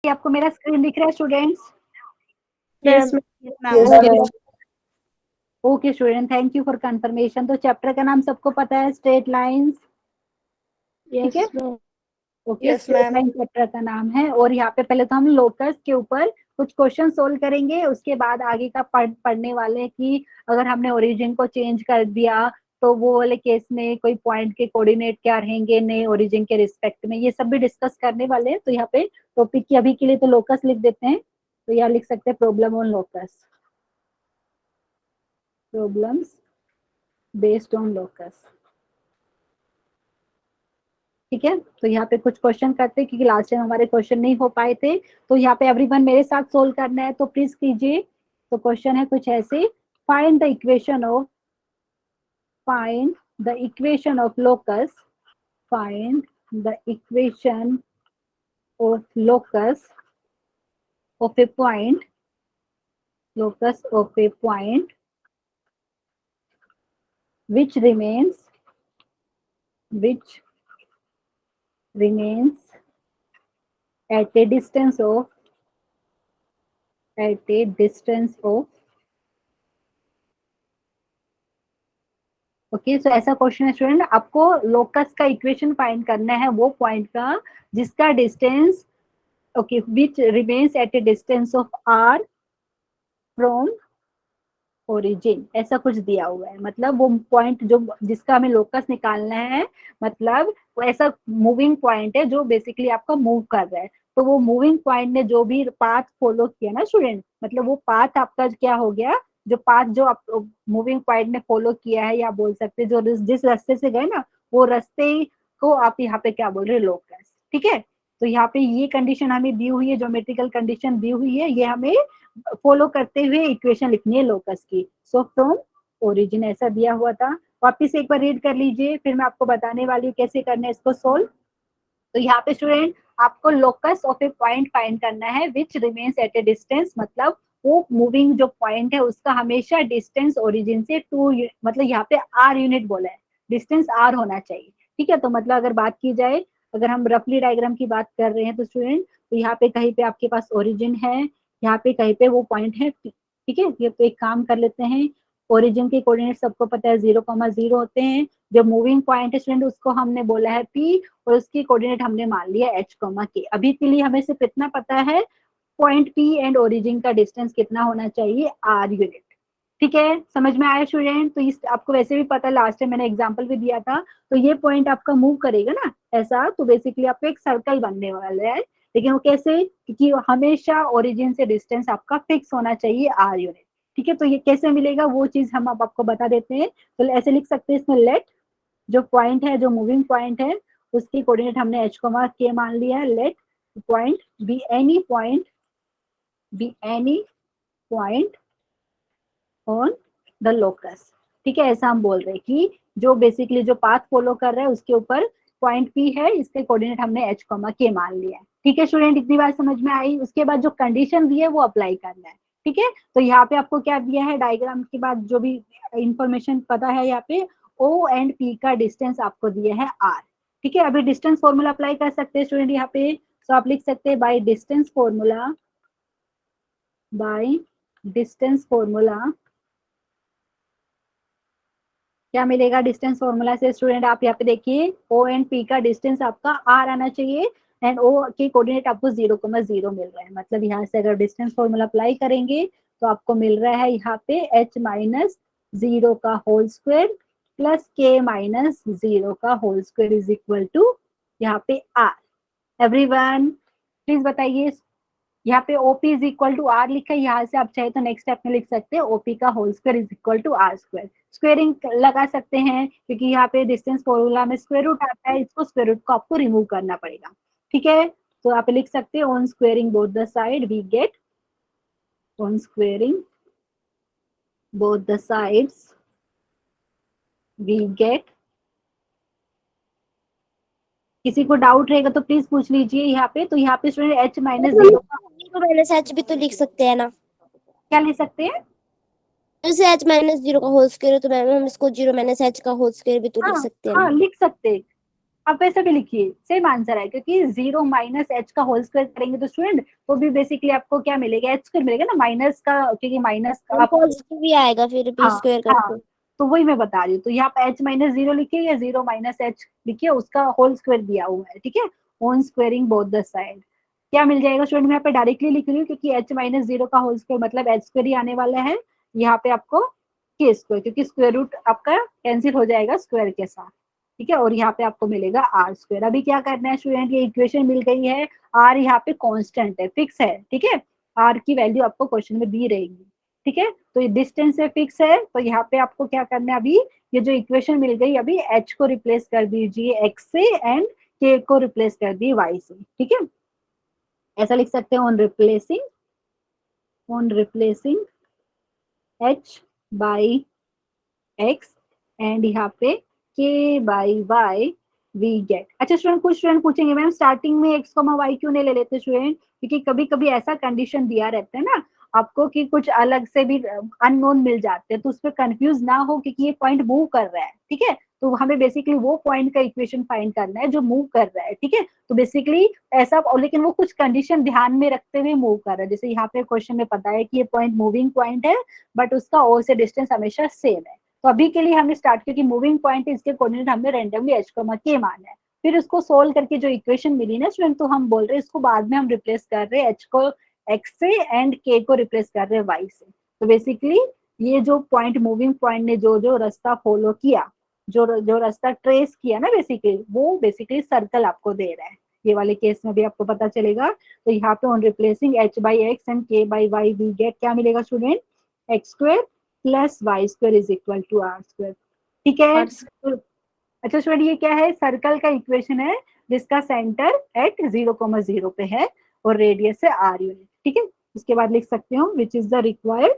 आपको मेरा स्क्रीन दिख रहा है students? Yes okay student, thank you for confirmation. तो चैप्टर का नाम सबको पता है, स्ट्रेट लाइंस, ठीक है? ओके, स्ट्रेट लाइन चैप्टर का नाम है। और यहाँ पे पहले तो हम लोकस के ऊपर कुछ क्वेश्चन सोल्व करेंगे, उसके बाद आगे का पढ़ने वाले हैं कि अगर हमने ओरिजिन को चेंज कर दिया तो वो वाले केस में कोई पॉइंट के कोऑर्डिनेट क्या रहेंगे नए ओरिजिन के रिस्पेक्ट में, ये सब भी डिस्कस करने वाले हैं। तो यहाँ पे टॉपिक की अभी के लिए तो लोकस लिख देते हैं। तो यहाँ लिख सकते हैं problem on locus, problems based on locus, ठीक है? तो यहाँ पे कुछ क्वेश्चन करते हैं क्योंकि लास्ट टाइम हमारे क्वेश्चन नहीं हो पाए थे। तो यहाँ पे एवरीवन मेरे साथ सोल्व करना है, तो प्लीज कीजिए। तो क्वेश्चन है कुछ ऐसे, find the equation of locus, find the equation of locus of a point, locus of a point which remains at a distance of okay. So ऐसा क्वेश्चन है स्टूडेंट, आपको लोकस का इक्वेशन फाइंड करना है वो पॉइंट का जिसका distance okay which remains at a distance of R from origin, ऐसा कुछ दिया हुआ है। मतलब वो पॉइंट जो जिसका हमें लोकस निकालना है, मतलब वो ऐसा मूविंग पॉइंट है जो बेसिकली आपका मूव कर रहा है। तो वो मूविंग पॉइंट ने जो भी पाथ फॉलो किया ना स्टूडेंट, मतलब वो पाथ आपका क्या हो गया, जो पाथ जो आप मूविंग पॉइंट ने फॉलो किया है, या बोल सकते हैं जो जिस रास्ते से गए ना, वो रास्ते को आप यहाँ पे क्या बोल रहे हैं, लोकस, ठीक है? तो यहाँ पे ये कंडीशन हमें दी हुई है, ज्योमेट्रिकल कंडीशन दी हुई है, ये हमें फॉलो करते हुए इक्वेशन लिखनी है लोकस की। सो फ्रॉम ओरिजिन ऐसा दिया हुआ था। वापिस एक बार रीड कर लीजिए, फिर मैं आपको बताने वाली हूँ कैसे करना है इसको सोल्व। तो यहाँ पे स्टूडेंट आपको locus of a point find करना है विच रिमेन्स एट ए डिस्टेंस, मतलब वो मूविंग जो पॉइंट है उसका हमेशा डिस्टेंस ओरिजिन से 2, मतलब यहाँ पे आर यूनिट बोला है, डिस्टेंस आर होना चाहिए, ठीक है? तो मतलब अगर बात की जाए, अगर हम रफली डायग्राम की बात कर रहे हैं तो स्टूडेंट, तो यहाँ पे कहीं पे आपके पास ओरिजिन है, यहाँ पे कहीं पे वो पॉइंट है, ठीक है? ये तो एक काम कर लेते हैं, ओरिजिन के कोऑर्डिनेट सबको पता है 0,0 होते हैं। जो मूविंग पॉइंट है स्टूडेंट उसको हमने बोला है पी, और उसकी कोऑर्डिनेट हमने मान लिया एच कॉमा के। अभी के लिए हमें सिर्फ इतना पता है पॉइंट पी एंड ओरिजिन का डिस्टेंस कितना होना चाहिए, आर यूनिट, ठीक है? समझ में आया स्टूडेंट? तो इस आपको वैसे भी पता है, लास्ट टाइम मैंने एग्जांपल भी दिया था। तो ये पॉइंट आपका मूव करेगा ना ऐसा, तो बेसिकली आपको एक सर्कल बनने वाला है। लेकिन वो कैसे, क्योंकि हमेशा ओरिजिन से डिस्टेंस आपका फिक्स होना चाहिए आर यूनिट, ठीक है? तो ये कैसे मिलेगा वो चीज हम अब आपको बता देते हैं। तो ऐसे लिख सकते हैं इसमें, लेट जो पॉइंट है, जो मूविंग पॉइंट है, उसकी कोऑर्डिनेट हमने एच कॉमा के मान लिया है। Let point B any point on the locus, ठीक है? ऐसा हम बोल रहे हैं कि जो बेसिकली जो पाथ फॉलो कर रहा है उसके ऊपर पॉइंट पी है, इसके कोऑर्डिनेट हमने एच कॉमा के मान लिया है, ठीक है स्टूडेंट? इतनी बात समझ में आई? उसके बाद जो कंडीशन दी है वो अप्लाई करना है, ठीक है? तो यहाँ पे आपको क्या दिया है, डायग्राम के बाद जो भी इंफॉर्मेशन पता है, यहाँ पे ओ एंड पी का डिस्टेंस आपको दिया है आर, ठीक है? अभी डिस्टेंस फॉर्मूला अप्लाई कर सकते हैं स्टूडेंट यहाँ पे। तो आप लिख सकते हैं बाय डिस्टेंस फॉर्मूला क्या मिलेगा डिस्टेंस फॉर्मूला से स्टूडेंट? आप यहाँ पे देखिए, ओ एंड पी का डिस्टेंस आपका आर आना चाहिए, एंड ओ के कोऑर्डिनेट आपको 0,0 मिल रहा है। मतलब यहाँ से अगर डिस्टेंस फॉर्मूला अप्लाई करेंगे तो आपको मिल रहा है यहाँ पे h माइनस 0 का whole square plus k minus 0 का whole square is equal to यहाँ पे आर। एवरीवन प्लीज बताइए, यहाँ पे OP is equal to R लिखा है, यहाँ से आप चाहे तो नेक्स्ट स्टेप में लिख सकते हैं ओपी का whole square is equal to R square. Squaring लगा सकते हैं क्योंकि यहाँ पे डिस्टेंस फॉर्मूला में स्क्वायर रूट आता है, इसको स्क्वायर रूट को आपको रिमूव करना पड़ेगा, ठीक है? तो आप लिख सकते हैं on squaring both the side we get, on squaring both the sides we get. किसी को डाउट रहेगा तो प्लीज पूछ लीजिए यहाँ पे। तो यहाँ पे student h minus 0 minus H भी तो लिख सकते हैं ना, क्या लिख सकते हैं? जैसे h माइनस 0 का होल स्क्वायर है तो मैम हम इसको 0 माइनस h का होल स्क्वायर भी तो लिख सकते हैं ना। हाँ लिख सकते हैं, आप वैसे भी लिखिए, सेम आंसर है, क्योंकि 0 माइनस एच का होल स्क्वायर करेंगे तो स्टूडेंट वो भी बेसिकली आपको क्या मिलेगा, एच स्क्वायर मिलेगा ना, माइनस का, क्योंकि माइनस का आप, पॉजिटिव भी आएगा फिर बी हाँ स्क्वायर हाँ, करके। तो वही मैं बता रही हूँ। तो यहाँ पे एच माइनस जीरो लिखिए या 0 माइनस एच लिखिए, उसका होल स्क्वायर दिया हुआ है, ठीक है, on squaring both the side. क्या मिल जाएगा स्टूडेंट, मैं यहाँ पे डायरेक्टली लिख रही हूँ, क्योंकि एच माइनस जीरो का होल स्क्वायर मतलब एच स्क्वायर ही आने वाला है। यहाँ पे आपको के स्क्वायर, क्योंकि स्क्वायर रूट आपका कैंसिल हो जाएगा स्क्वायर के साथ, ठीक है, और यहाँ पे आपको मिलेगा आर स्क्वायर। अभी क्या करना है स्टूडेंट, ये इक्वेशन मिल गई है, आर यहाँ पे कांस्टेंट है, फिक्स है, ठीक है, आर की वैल्यू आपको क्वेश्चन में दी रहेगी, ठीक है। तो ये डिस्टेंस से फिक्स है, तो यहाँ पे आपको क्या करना है, अभी ये जो इक्वेशन मिल गई, अभी एच को रिप्लेस कर दीजिए एक्स से, एंड के को रिप्लेस कर दिए वाई से, ठीक है। ऐसा लिख सकते हैं, on replacing H by X, and यहाँ पे के बाई वाई वी गेट। अच्छा स्टूडेंट, कुछ स्टूडेंट पूछेंगे मैम स्टार्टिंग में एक्स कॉमा वाई क्यों नहीं ले लेते स्टूडेंट, क्योंकि कभी कभी ऐसा कंडीशन दिया रहता है ना आपको कि कुछ अलग से भी अननोन मिल जाते हैं, तो उस पर कंफ्यूज ना हो, क्योंकि ये पॉइंट मूव कर रहा है, ठीक है। तो हमें बेसिकली वो पॉइंट का इक्वेशन फाइंड करना है जो मूव कर रहा है, ठीक है। तो बेसिकली ऐसा, लेकिन वो कुछ कंडीशन ध्यान में रखते हुए मूव कर रहा है, जैसे यहाँ पे क्वेश्चन में पता है कि ये पॉइंट मूविंग पॉइंट है, बट उसका ओ से डिस्टेंस हमेशा सेम है। तो अभी के लिए हमने स्टार्ट किया कि मूविंग पॉइंट इसके कोऑर्डिनेट हमने रैंडमली एच कॉमा के माना है, फिर उसको सोल्व करके जो इक्वेशन मिली ना स्टूडेंट, तो हम बोल रहे हैं इसको बाद में हम रिप्लेस कर रहे हैं एच को एक्स से, एंड के को रिप्लेस कर रहे हैं वाई से। तो बेसिकली ये जो पॉइंट, मूविंग पॉइंट ने जो जो रास्ता फॉलो किया, जो जो रास्ता ट्रेस किया ना, बेसिकली वो बेसिकली सर्कल आपको दे रहा है। ये वाले केस में भी आपको पता चलेगा। तो यहाँ पे on replacing H by X and K by Y we get क्या मिलेगा student, X square plus Y square is equal to R square, ठीक है। तो अच्छा स्टूडेंट, ये क्या है, सर्कल का इक्वेशन है जिसका सेंटर एट 0,0 पे है और रेडियस है आर यूनिट, ठीक है। उसके बाद लिख सकते हो विच is the required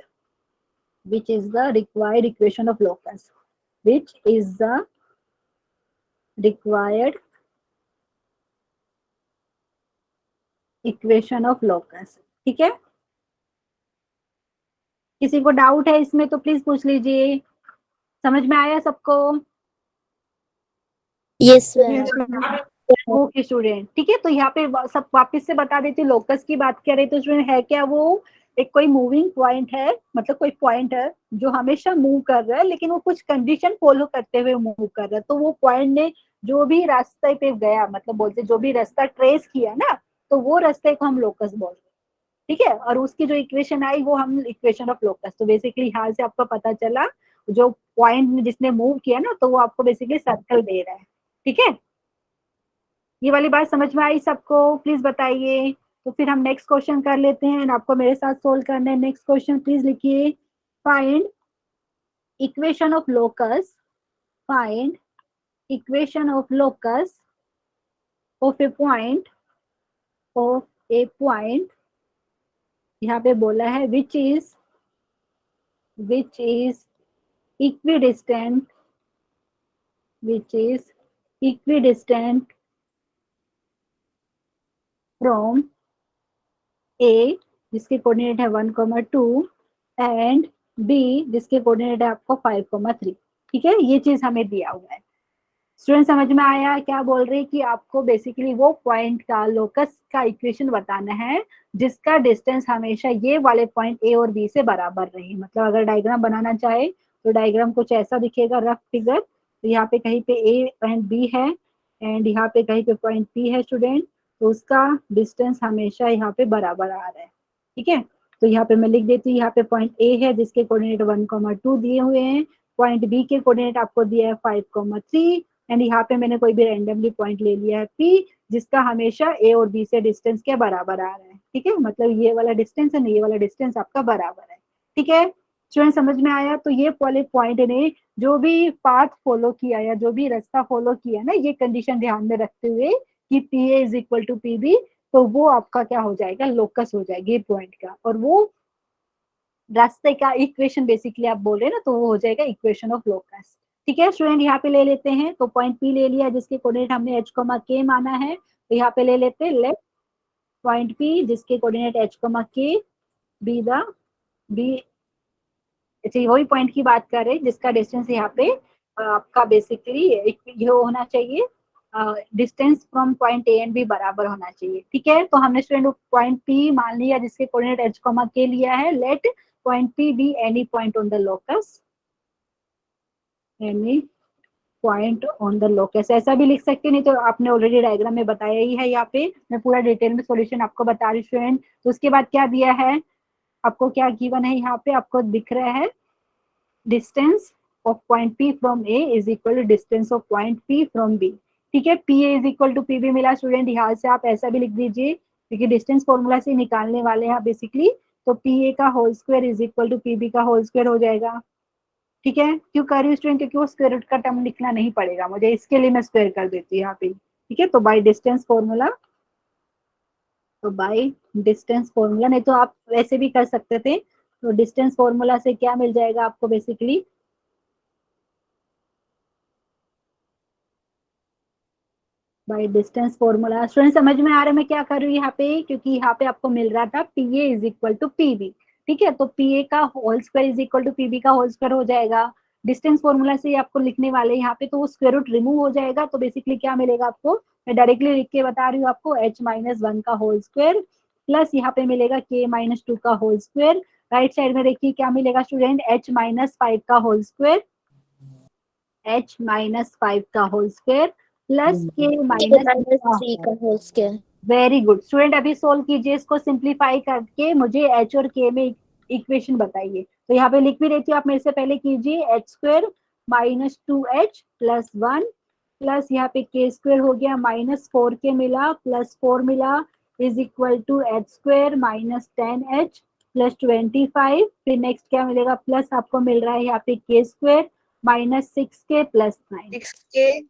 equation of locus, which is the required equation of locus, ठीक है। किसी को डाउट है इसमें तो प्लीज पूछ लीजिए, समझ में आया सबको? Yes ma'am. ओके स्टूडेंट, ठीक है। तो यहाँ पे सब वापस से बता देती हूँ, लोकस की बात करें तो स्टूडेंट है क्या, वो एक कोई मूविंग पॉइंट है, मतलब कोई पॉइंट है जो हमेशा मूव कर रहा है, लेकिन वो कुछ कंडीशन फॉलो करते हुए मूव कर रहा है। तो वो पॉइंट ने जो भी रास्ते पे गया, मतलब बोलते जो भी रास्ता ट्रेस किया ना, तो वो रास्ते को हम लोकस बोलते हैं, ठीक है। और उसकी जो इक्वेशन आई वो हम इक्वेशन ऑफ लोकस। तो बेसिकली यहाँ से आपको पता चला, जो पॉइंट जिसने मूव किया ना, तो वो आपको बेसिकली सर्कल दे रहा है, ठीक है। ये वाली बात समझ में आई सबको, प्लीज बताइए। तो फिर हम नेक्स्ट क्वेश्चन कर लेते हैं, आपको मेरे साथ सोल्व करना है। नेक्स्ट क्वेश्चन प्लीज लिखिए, find equation of locus, find equation of locus of a point, of a point, यहाँ पे बोला है which is equidistant, which is equidistant from A जिसके कोऑर्डिनेट है 1,2 एंड बी जिसके कोऑर्डिनेट है आपको 5,3, ठीक है। ये चीज हमें दिया हुआ है। स्टूडेंट समझ में आया क्या बोल रहे हैं, कि आपको बेसिकली वो पॉइंट का लोकस का इक्वेशन बताना है जिसका डिस्टेंस हमेशा ये वाले पॉइंट ए और बी से बराबर रहे। मतलब अगर डायग्राम बनाना चाहे तो डायग्राम कुछ ऐसा दिखेगा, रफ फिगर। तो यहाँ पे कहीं पे ए एंड बी है, एंड यहाँ पे कहीं पे पॉइंट पी है स्टूडेंट, तो उसका डिस्टेंस हमेशा यहाँ पे बराबर आ रहा है, ठीक है। तो यहाँ पे मैं लिख देती हूँ, यहाँ पे पॉइंट ए है जिसके कोऑर्डिनेट 1,2 दिए हुए हैं, पॉइंट बी के कोऑर्डिनेट आपको दिया है 5,3, एंड यहाँ पे मैंने कोई भी रैंडमली पॉइंट ले लिया है पी, जिसका हमेशा ए और बी से डिस्टेंस के बराबर आ रहा है, ठीक है। मतलब ये वाला डिस्टेंस है ना, ये वाला डिस्टेंस आपका बराबर है, ठीक है। स्टूडेंट समझ में आया? तो ये वाले पॉइंट ने जो भी पाथ फॉलो किया या जो भी रास्ता फॉलो किया ना, ये कंडीशन ध्यान में रखते हुए कि P A is equal to P B, तो वो आपका क्या हो जाएगा, लोकस हो जाएगी पॉइंट का, और वो रास्ते का इक्वेशन बेसिकली आप बोल रहे हैं ना, तो वो हो जाएगा इक्वेशन ऑफ लोकस, ठीक है। स्टूडेंट यहाँ पे ले लेते हैं, तो पॉइंट पी ले लिया जिसके कोऑर्डिनेट हमने एच कॉमा के माना है, तो यहाँ पे ले लेते हैं लेट पॉइंट पी जिसके कोऑर्डिनेट एच कॉमा के बी द बी, अच्छा वही पॉइंट की बात कर रहे हैं जिसका डिस्टेंस यहाँ पे आपका बेसिकली ये होना चाहिए, distance from point A and B बराबर होना चाहिए। ठीक है, तो हमने स्टूडेंट पॉइंट पी मान लिया जिसके कोऑर्डिनेट एच कॉमा के लिया है। Late point P B any point on the locus, any point on the locus, ऐसा भी लिख सकते हैं, नहीं तो आपने ऑलरेडी डायग्राम में बताया ही है। यहाँ पे मैं पूरा डिटेल में सॉल्यूशन आपको बता रही हूँ स्टूडेंट। तो उसके बाद क्या दिया है आपको, क्या गिवन है यहाँ पे आपको दिख रहा है, distance of point P from A is equal to distance of point P from B. ठीक है, P A is equal to P B मिला स्टूडेंट, यहाँ से आप ऐसा भी लिख दीजिए क्योंकि डिस्टेंस फॉर्मूला से निकालने वाले हैं बेसिकली। तो पी ए का whole square is equal to P B का होल स्क्वायर हो जाएगा। ठीक है, क्यों कर रही हूँ स्टूडेंट, क्योंकि वो स्क्वायर रूट का टर्म लिखना नहीं पड़ेगा मुझे, इसके लिए मैं स्क्वायर कर देती हूँ यहाँ पे। ठीक है, तो बाय डिस्टेंस फॉर्मूला, तो बाय डिस्टेंस फॉर्मूला, नहीं तो आप वैसे भी कर सकते थे। तो डिस्टेंस फॉर्मूला से क्या मिल जाएगा आपको basically, by distance formula. Student समझ में आ रहा है मैं क्या कर रही हूँ यहाँ पे, क्योंकि यहाँ पे आपको मिल रहा था P A is equal to P B. ठीक है, तो पी ए का whole square is equal to P B का होल स्क्वायर हो जाएगा। डिस्टेंस फॉर्मूला से आपको लिखने वाले यहाँ पे, तो वो स्क्वायर रूट रिमूव हो जाएगा। तो बेसिकली क्या मिलेगा आपको, मैं डायरेक्टली लिख के बता रही हूँ आपको, एच माइनस वन का होल स्क्वायर प्लस यहाँ पे मिलेगा के माइनस टू का होल स्क्वायर। राइट साइड में देखिए क्या मिलेगा स्टूडेंट, एच माइनस फाइव का whole square, H minus five का whole square plus K minus -3 का whole square. Very good student, अभी सोल्व कीजिए इसको, सिंप्लीफाई करके मुझे एच और के में इक्वेशन बताइए। तो यहाँ पे लिख भी देती हूँ, आप मेरे से पहले कीजिए, H square minus two H plus one plus यहाँ पे के स्क्वायर हो गया माइनस फोर के मिला प्लस फोर मिला is equal to H square minus ten H plus 25। फिर नेक्स्ट क्या मिलेगा, प्लस आपको मिल रहा है यहाँ पे के स्क्वायर माइनस सिक्स के प्लस 9। 6K।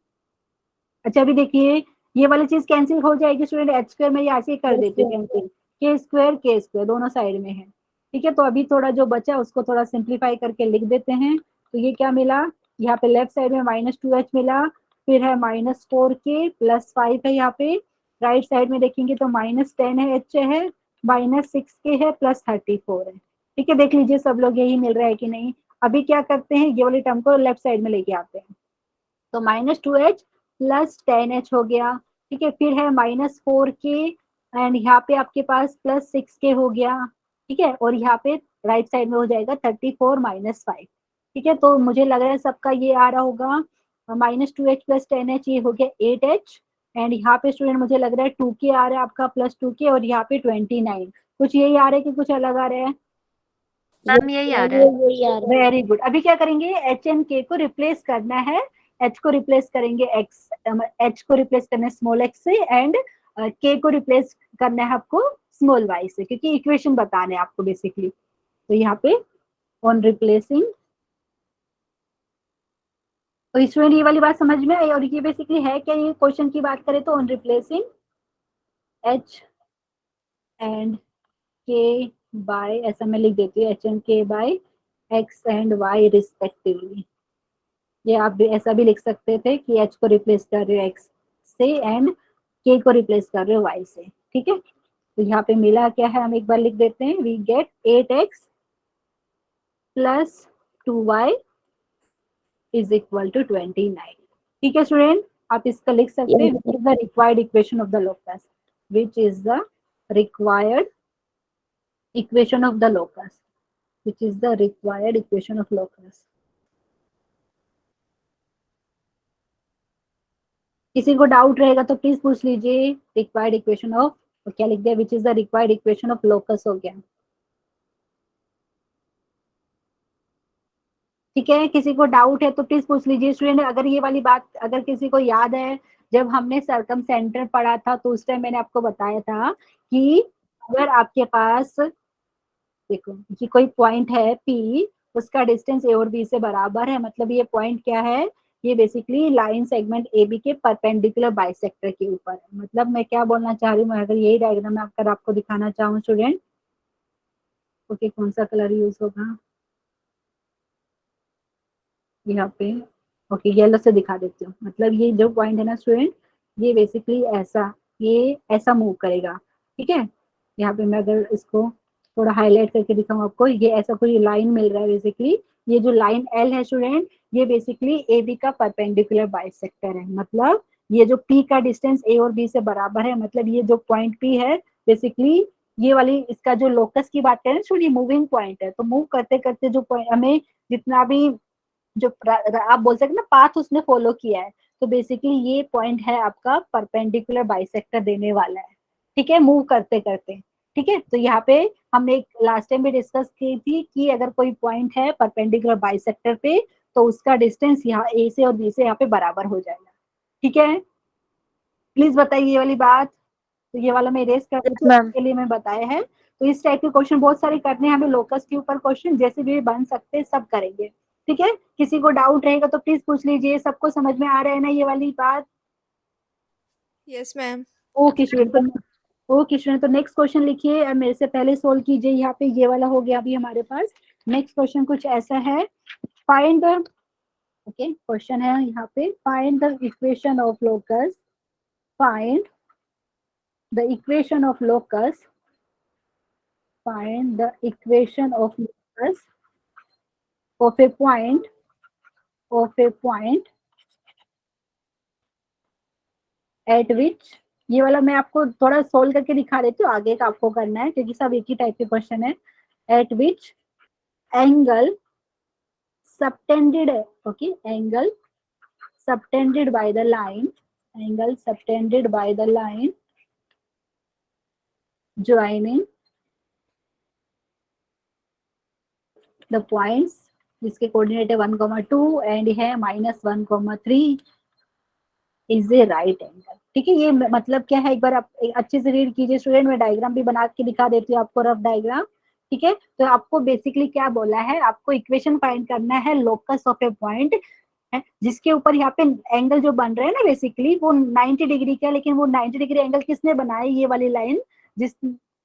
अच्छा अभी देखिए ये वाली चीज कैंसिल हो जाएगी स्टूडेंट, एच स्क्वायर में ऐसे ही कर देती हूँ कैंसिल, के स्क्वायर दोनों साइड में है। ठीक है, तो अभी थोड़ा जो बचा उसको थोड़ा सिंप्लीफाई करके लिख देते हैं। तो ये क्या मिला, यहाँ पे लेफ्ट साइड में माइनस टू एच मिला, फिर है माइनस फोर के प्लस फाइव है यहाँ पे। राइट साइड में देखेंगे तो माइनस टेन है, एच है, माइनस सिक्स के है प्लस 34 है। ठीक है, देख लीजिए सब लोग यही मिल रहा है कि नहीं। अभी क्या करते हैं, ये वाली टर्म को लेफ्ट साइड में लेके आते हैं। तो minus two H plus ten H हो गया। ठीक है, फिर है माइनस फोर के एंड यहाँ पे आपके पास प्लस सिक्स के हो गया। ठीक है, और यहाँ पे राइट साइड में हो जाएगा 34 माइनस फाइव। ठीक है, तो मुझे लग रहा है सबका ये आ रहा होगा, minus two H plus ten H ये हो गया 8 एच एंड यहाँ पे स्टूडेंट मुझे लग रहा है टू के आ रहा है आपका प्लस टू के, और यहाँ पे 29। कुछ यही आ रहा है कि कुछ अलग आ रहा है, मैम यही आ रहा है। यही आ रहा है। Very good. अभी क्या करेंगे, एच एंड के को रिप्लेस करना है। एच को रिप्लेस करेंगे एक्स, एच को रिप्लेस करना है स्मॉल एक्स से एंड के को रिप्लेस करना है आपको स्मॉल वाई से, क्योंकि इक्वेशन बताने हैं आपको बेसिकली। तो यहाँ पे ऑन रिप्लेसिंग, तो स्टूडेंट ये वाली बात समझ में आई, और ये बेसिकली है क्या, ये क्वेश्चन की बात करें तो on replacing H and K by, ऐसा मैं लिख देती हूँ, H and K by X and Y respectively. ये आप भी ऐसा भी लिख सकते थे कि एच को रिप्लेस कर रहे हो एक्स से एंड के को रिप्लेस कर रहे हो वाई से। ठीक है, तो यहाँ पे मिला क्या है, हम एक बार लिख देते हैं, we get 8x plus 2y is equal to 29। ठीक है स्टूडेंट, आप इसका लिख सकते हैं, which is the required equation of the locus, which is the required equation of the locus, which is the required equation of locus. किसी को doubt रहेगा तो प्लीज पूछ लीजिए। रिक्वायर्ड इक्वेशन ऑफ, क्या लिख दिया, विच is the required equation of locus हो गया। ठीक है, किसी को डाउट है तो प्लीज पूछ लीजिए स्टूडेंट। अगर ये वाली बात अगर किसी को याद है, जब हमने सरकम सेंटर पढ़ा था तो उस टाइम मैंने आपको बताया था कि अगर आपके पास देखो ये कोई पॉइंट है P, उसका डिस्टेंस ए और बी से बराबर है, मतलब ये पॉइंट क्या है, ये basically line segment A B के परपेंडिकुलर बाइसेक्टर के ऊपर है। मतलब मैं क्या बोलना चाह रही हूँ, अगर यही डायग्राम अगर आपको दिखाना चाहूँ स्टूडेंट, ओके कौन सा कलर यूज होगा यहाँ पे, ओके येलो से दिखा देती हूँ। मतलब ये जो पॉइंट है ना स्टूडेंट, ये बेसिकली ऐसा, ये ऐसा मूव करेगा। ठीक है, यहाँ पे मैं अगर इसको थोड़ा हाईलाइट करके दिखाऊँ आपको, ये ऐसा कोई लाइन मिल रहा है बेसिकली, ये जो लाइन एल है स्टूडेंट, ये बेसिकली ए बी का परपेंडिकुलर बाइसेक्टर है। मतलब ये जो P का डिस्टेंस A और B से बराबर है, मतलब ये जो पॉइंट P है बेसिकली ये वाली इसका जो लोकस की बात करें तो ये मूविंग पॉइंट है। तो मूव करते करते जो पॉइंट हमें जितना भी जो आप बोल सकते ना पाथ उसने फॉलो किया है, तो बेसिकली ये पॉइंट है आपका परपेंडिकुलर बाइसेक्टर देने वाला है। ठीक है, मूव करते करते। ठीक है, तो यहाँ पे हमने एक लास्ट टाइम भी डिस्कस की थी कि अगर कोई पॉइंट है परपेंडिकुलर बाइसेक्टर पे तो उसका डिस्टेंस यहाँ ए से और बी से यहाँ पे बराबर हो जाएगा। ठीक है, प्लीज बताइए ये वाली बात। तो ये वाला मैं इरेज कर देती हूँ, मैम। इसके लिए मैं बताया है। तो इस टाइप के क्वेश्चन बहुत सारे करने हैं हमें, लोकस के ऊपर क्वेश्चन जैसे भी बन सकते हैं सब करेंगे। ठीक है, किसी को डाउट रहेगा तो प्लीज पूछ लीजिए। सबको समझ में आ रहा है ना ये वाली बात? Yes ma'am. Okay student, okay student, तो नेक्स्ट क्वेश्चन लिखिए और मेरे से पहले सोल्व कीजिए। यहाँ पे ये वाला हो गया अभी हमारे पास। नेक्स्ट क्वेश्चन कुछ ऐसा है, फाइंड द, ओके क्वेश्चन है यहाँ पे, find the equation of locus, find the equation of locus, find the equation of locus of a point at which, ये वाला मैं आपको थोड़ा सोल्व करके दिखा देती हूँ, आगे का आपको करना है क्योंकि सब एक ही टाइप के क्वेश्चन है। at which angle subtended, okay, angle subtended by the line, angle subtended by the line joining the points जिसके कोऑर्डिनेट है 1,2 एंड है -1,3 इज ए राइट एंगल। ठीक है, ये मतलब क्या है एक बार आप अच्छे से रीड कीजिए स्टूडेंट, मैं डायग्राम भी बना के दिखा देती हूँ आपको, रफ डायग्राम। ठीक है, तो आपको बेसिकली क्या बोला है, आपको इक्वेशन फाइंड करना है लोकस ऑफ ए पॉइंट है जिसके ऊपर यहाँ पे एंगल जो बन रहा है ना बेसिकली वो 90 डिग्री का, लेकिन वो 90 डिग्री एंगल किसने बनाया, ये वाली लाइन जिस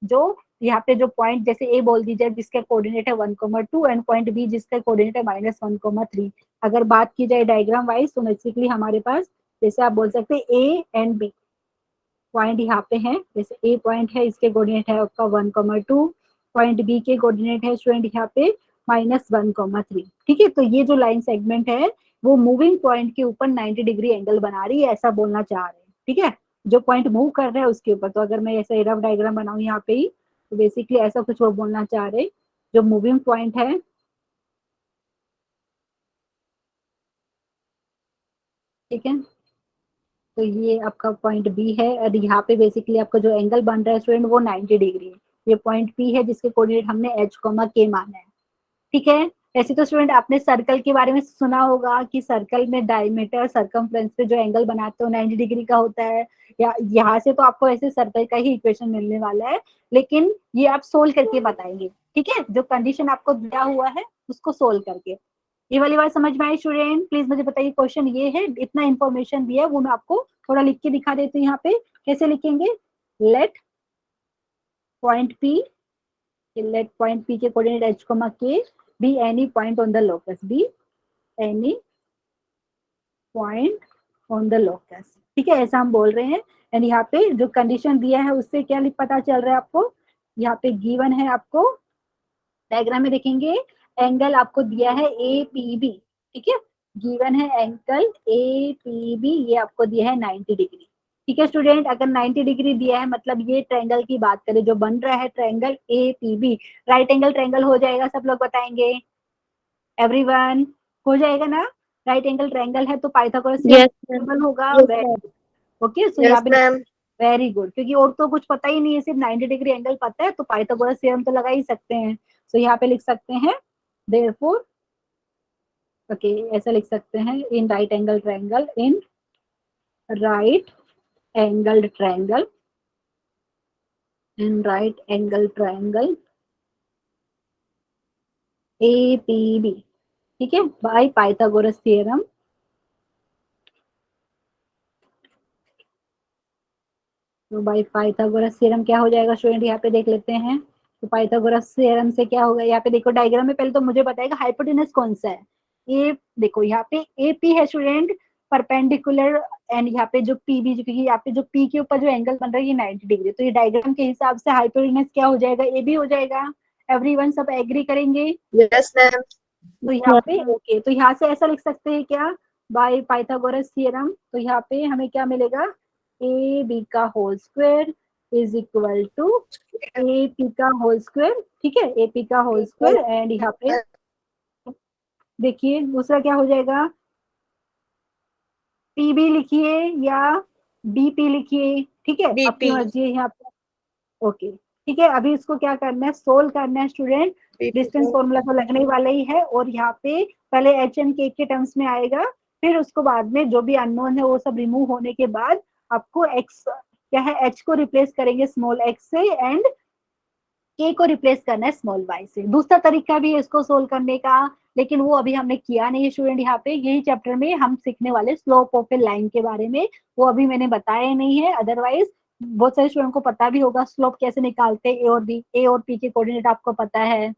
जो यहाँ पे जो पॉइंट जैसे ए बोल दीजिए जिसका कोऑर्डिनेट है 1,2 एंड पॉइंट बी जिसका कोऑर्डिनेट है -1,3। अगर बात की जाए डायग्राम वाइज तो बेसिकली हमारे पास जैसे आप बोल सकते हैं ए एंड बी पॉइंट यहाँ पे है, जैसे ए पॉइंट है इसके कोऑर्डिनेट है आपका 1,2, पॉइंट बी के कोऑर्डिनेट है स्टूडेंट यहाँ पे -1,3। ठीक है, तो ये जो लाइन सेगमेंट है वो मूविंग पॉइंट के ऊपर 90 डिग्री एंगल बना रही है, ऐसा बोलना चाह रहे हैं। ठीक है, जो पॉइंट मूव कर रहा है उसके ऊपर, तो अगर मैं ऐसा रफ डायग्राम बनाऊं यहाँ पे ही तो बेसिकली ऐसा कुछ वो बोलना चाह रहे, जो मूविंग पॉइंट है ठीक है, तो ये आपका पॉइंट बी है और यहाँ पे बेसिकली आपका जो एंगल बन रहा है स्टूडेंट वो 90 डिग्री है। ये पॉइंट पी है जिसके कोऑर्डिनेट हमने h, k माना है। ठीक है, ऐसे तो स्टूडेंट आपने सर्कल के बारे में सुना होगा कि सर्कल में डायमीटर सर्कमफ्रेंस पे जो एंगल बनाते हो 90 डिग्री का होता है, या यहाँ से तो आपको ऐसे सर्कल का ही इक्वेशन मिलने वाला है, लेकिन ये आप सोल्व करके बताएंगे। ठीक है, जो कंडीशन आपको दिया हुआ है उसको सोल्व करके। ये वाली बात समझ में आई स्टूडेंट? प्लीज मुझे बताइए, क्वेश्चन ये है, इतना इंफॉर्मेशन दिया है वो मैं आपको थोड़ा लिख के दिखा देती हूँ यहाँ पे। कैसे लिखेंगे, let point P, let point P के coordinate h, k be any point on the locus, be any point on the locus. ठीक है, ऐसा हम बोल रहे हैं। एंड यहाँ पे जो कंडीशन दिया है उससे क्या पता चल रहा है आपको, यहाँ पे गिवन है आपको, डायग्राम में देखेंगे एंगल आपको दिया है ए पी बी। ठीक है, गिवन है एंगल ए पी बी, ये आपको दिया है 90 डिग्री। ठीक है स्टूडेंट, अगर 90 डिग्री दिया है मतलब ये ट्रायंगल की बात करें जो बन रहा है triangle A P B, right angle triangle हो जाएगा, सब लोग बताएंगे, एवरीवन हो जाएगा ना? राइट एंगल ट्रायंगल है तो पाइथागोरस थ्योरम होगा। ओके, सो यहाँ पे वेरी गुड, क्योंकि और तो कुछ पता ही नहीं है, सिर्फ 90 डिग्री एंगल पता है तो पाइथागोरस थ्योरम तो लगा ही सकते हैं। सो यहाँ पे लिख सकते हैं देयरफॉर, ओके ऐसा लिख सकते हैं, in right angle triangle, in right angle triangle, in right angle triangle APB, ठीक है, बाय पाइथागोरस थ्योरम। तो बाय पाइथागोरस थ्योरम क्या हो जाएगा स्टूडेंट, यहाँ पे देख लेते हैं। तो पाइथागोरस थ्योरम से क्या होगा, यहाँ पे देखो डायग्राम में पहले तो मुझे बताएगा हाइपोटेनस कौन सा है। ये देखो यहाँ पे AP है स्टूडेंट परपेंडिकुलर, एंड यहाँ पे जो PB, क्योंकि यहाँ पे जो P के ऊपर जो एंगल बन रहा है ये 90 डिग्री, तो ये डायग्राम के हिसाब से हाइपोटेनस क्या हो जाएगा, AB हो जाएगा। एवरीवन सब एग्री करेंगे? Yes ma'am. तो यहाँ पे ओके, तो यहाँ से ऐसा लिख सकते हैं क्या, बाय पाइथागोरस थ्योरम। तो यहाँ पे हमें क्या मिलेगा, ए बी का whole square is equal to A P का होल स्क्वायर। ठीक है, ए पी का होल स्क्वायर एंड यहाँ पे देखिए दूसरा क्या हो जाएगा, पी बी लिखिए या बी पी लिखिए, ठीक है आपकी BP मर्जी है यहाँ पे। ओके ठीक है, अभी इसको क्या करना है, सोल्व करना है स्टूडेंट। डिस्टेंस फॉर्मूला तो लगने वाला ही है और यहाँ पे पहले एच एंड के टर्म्स में आएगा, फिर उसको बाद में जो भी अननोन है वो सब रिमूव होने के बाद आपको एक्स क्या है, एच को रिप्लेस करेंगे स्मॉल एक्स से एंड के को रिप्लेस करना है स्मॉल वाई से। दूसरा तरीका भी है इसको सोल्व करने का, लेकिन वो अभी हमने किया नहीं है स्टूडेंट। यहाँ पे यही चैप्टर में हम सीखने वाले स्लोप ऑफ ए लाइन के बारे में, वो अभी मैंने बताया नहीं है। अदरवाइज बहुत सारे स्टूडेंट को पता भी होगा स्लोप कैसे निकालते हैं, ए और बी, ए और पी के कोऑर्डिनेट आपको पता है।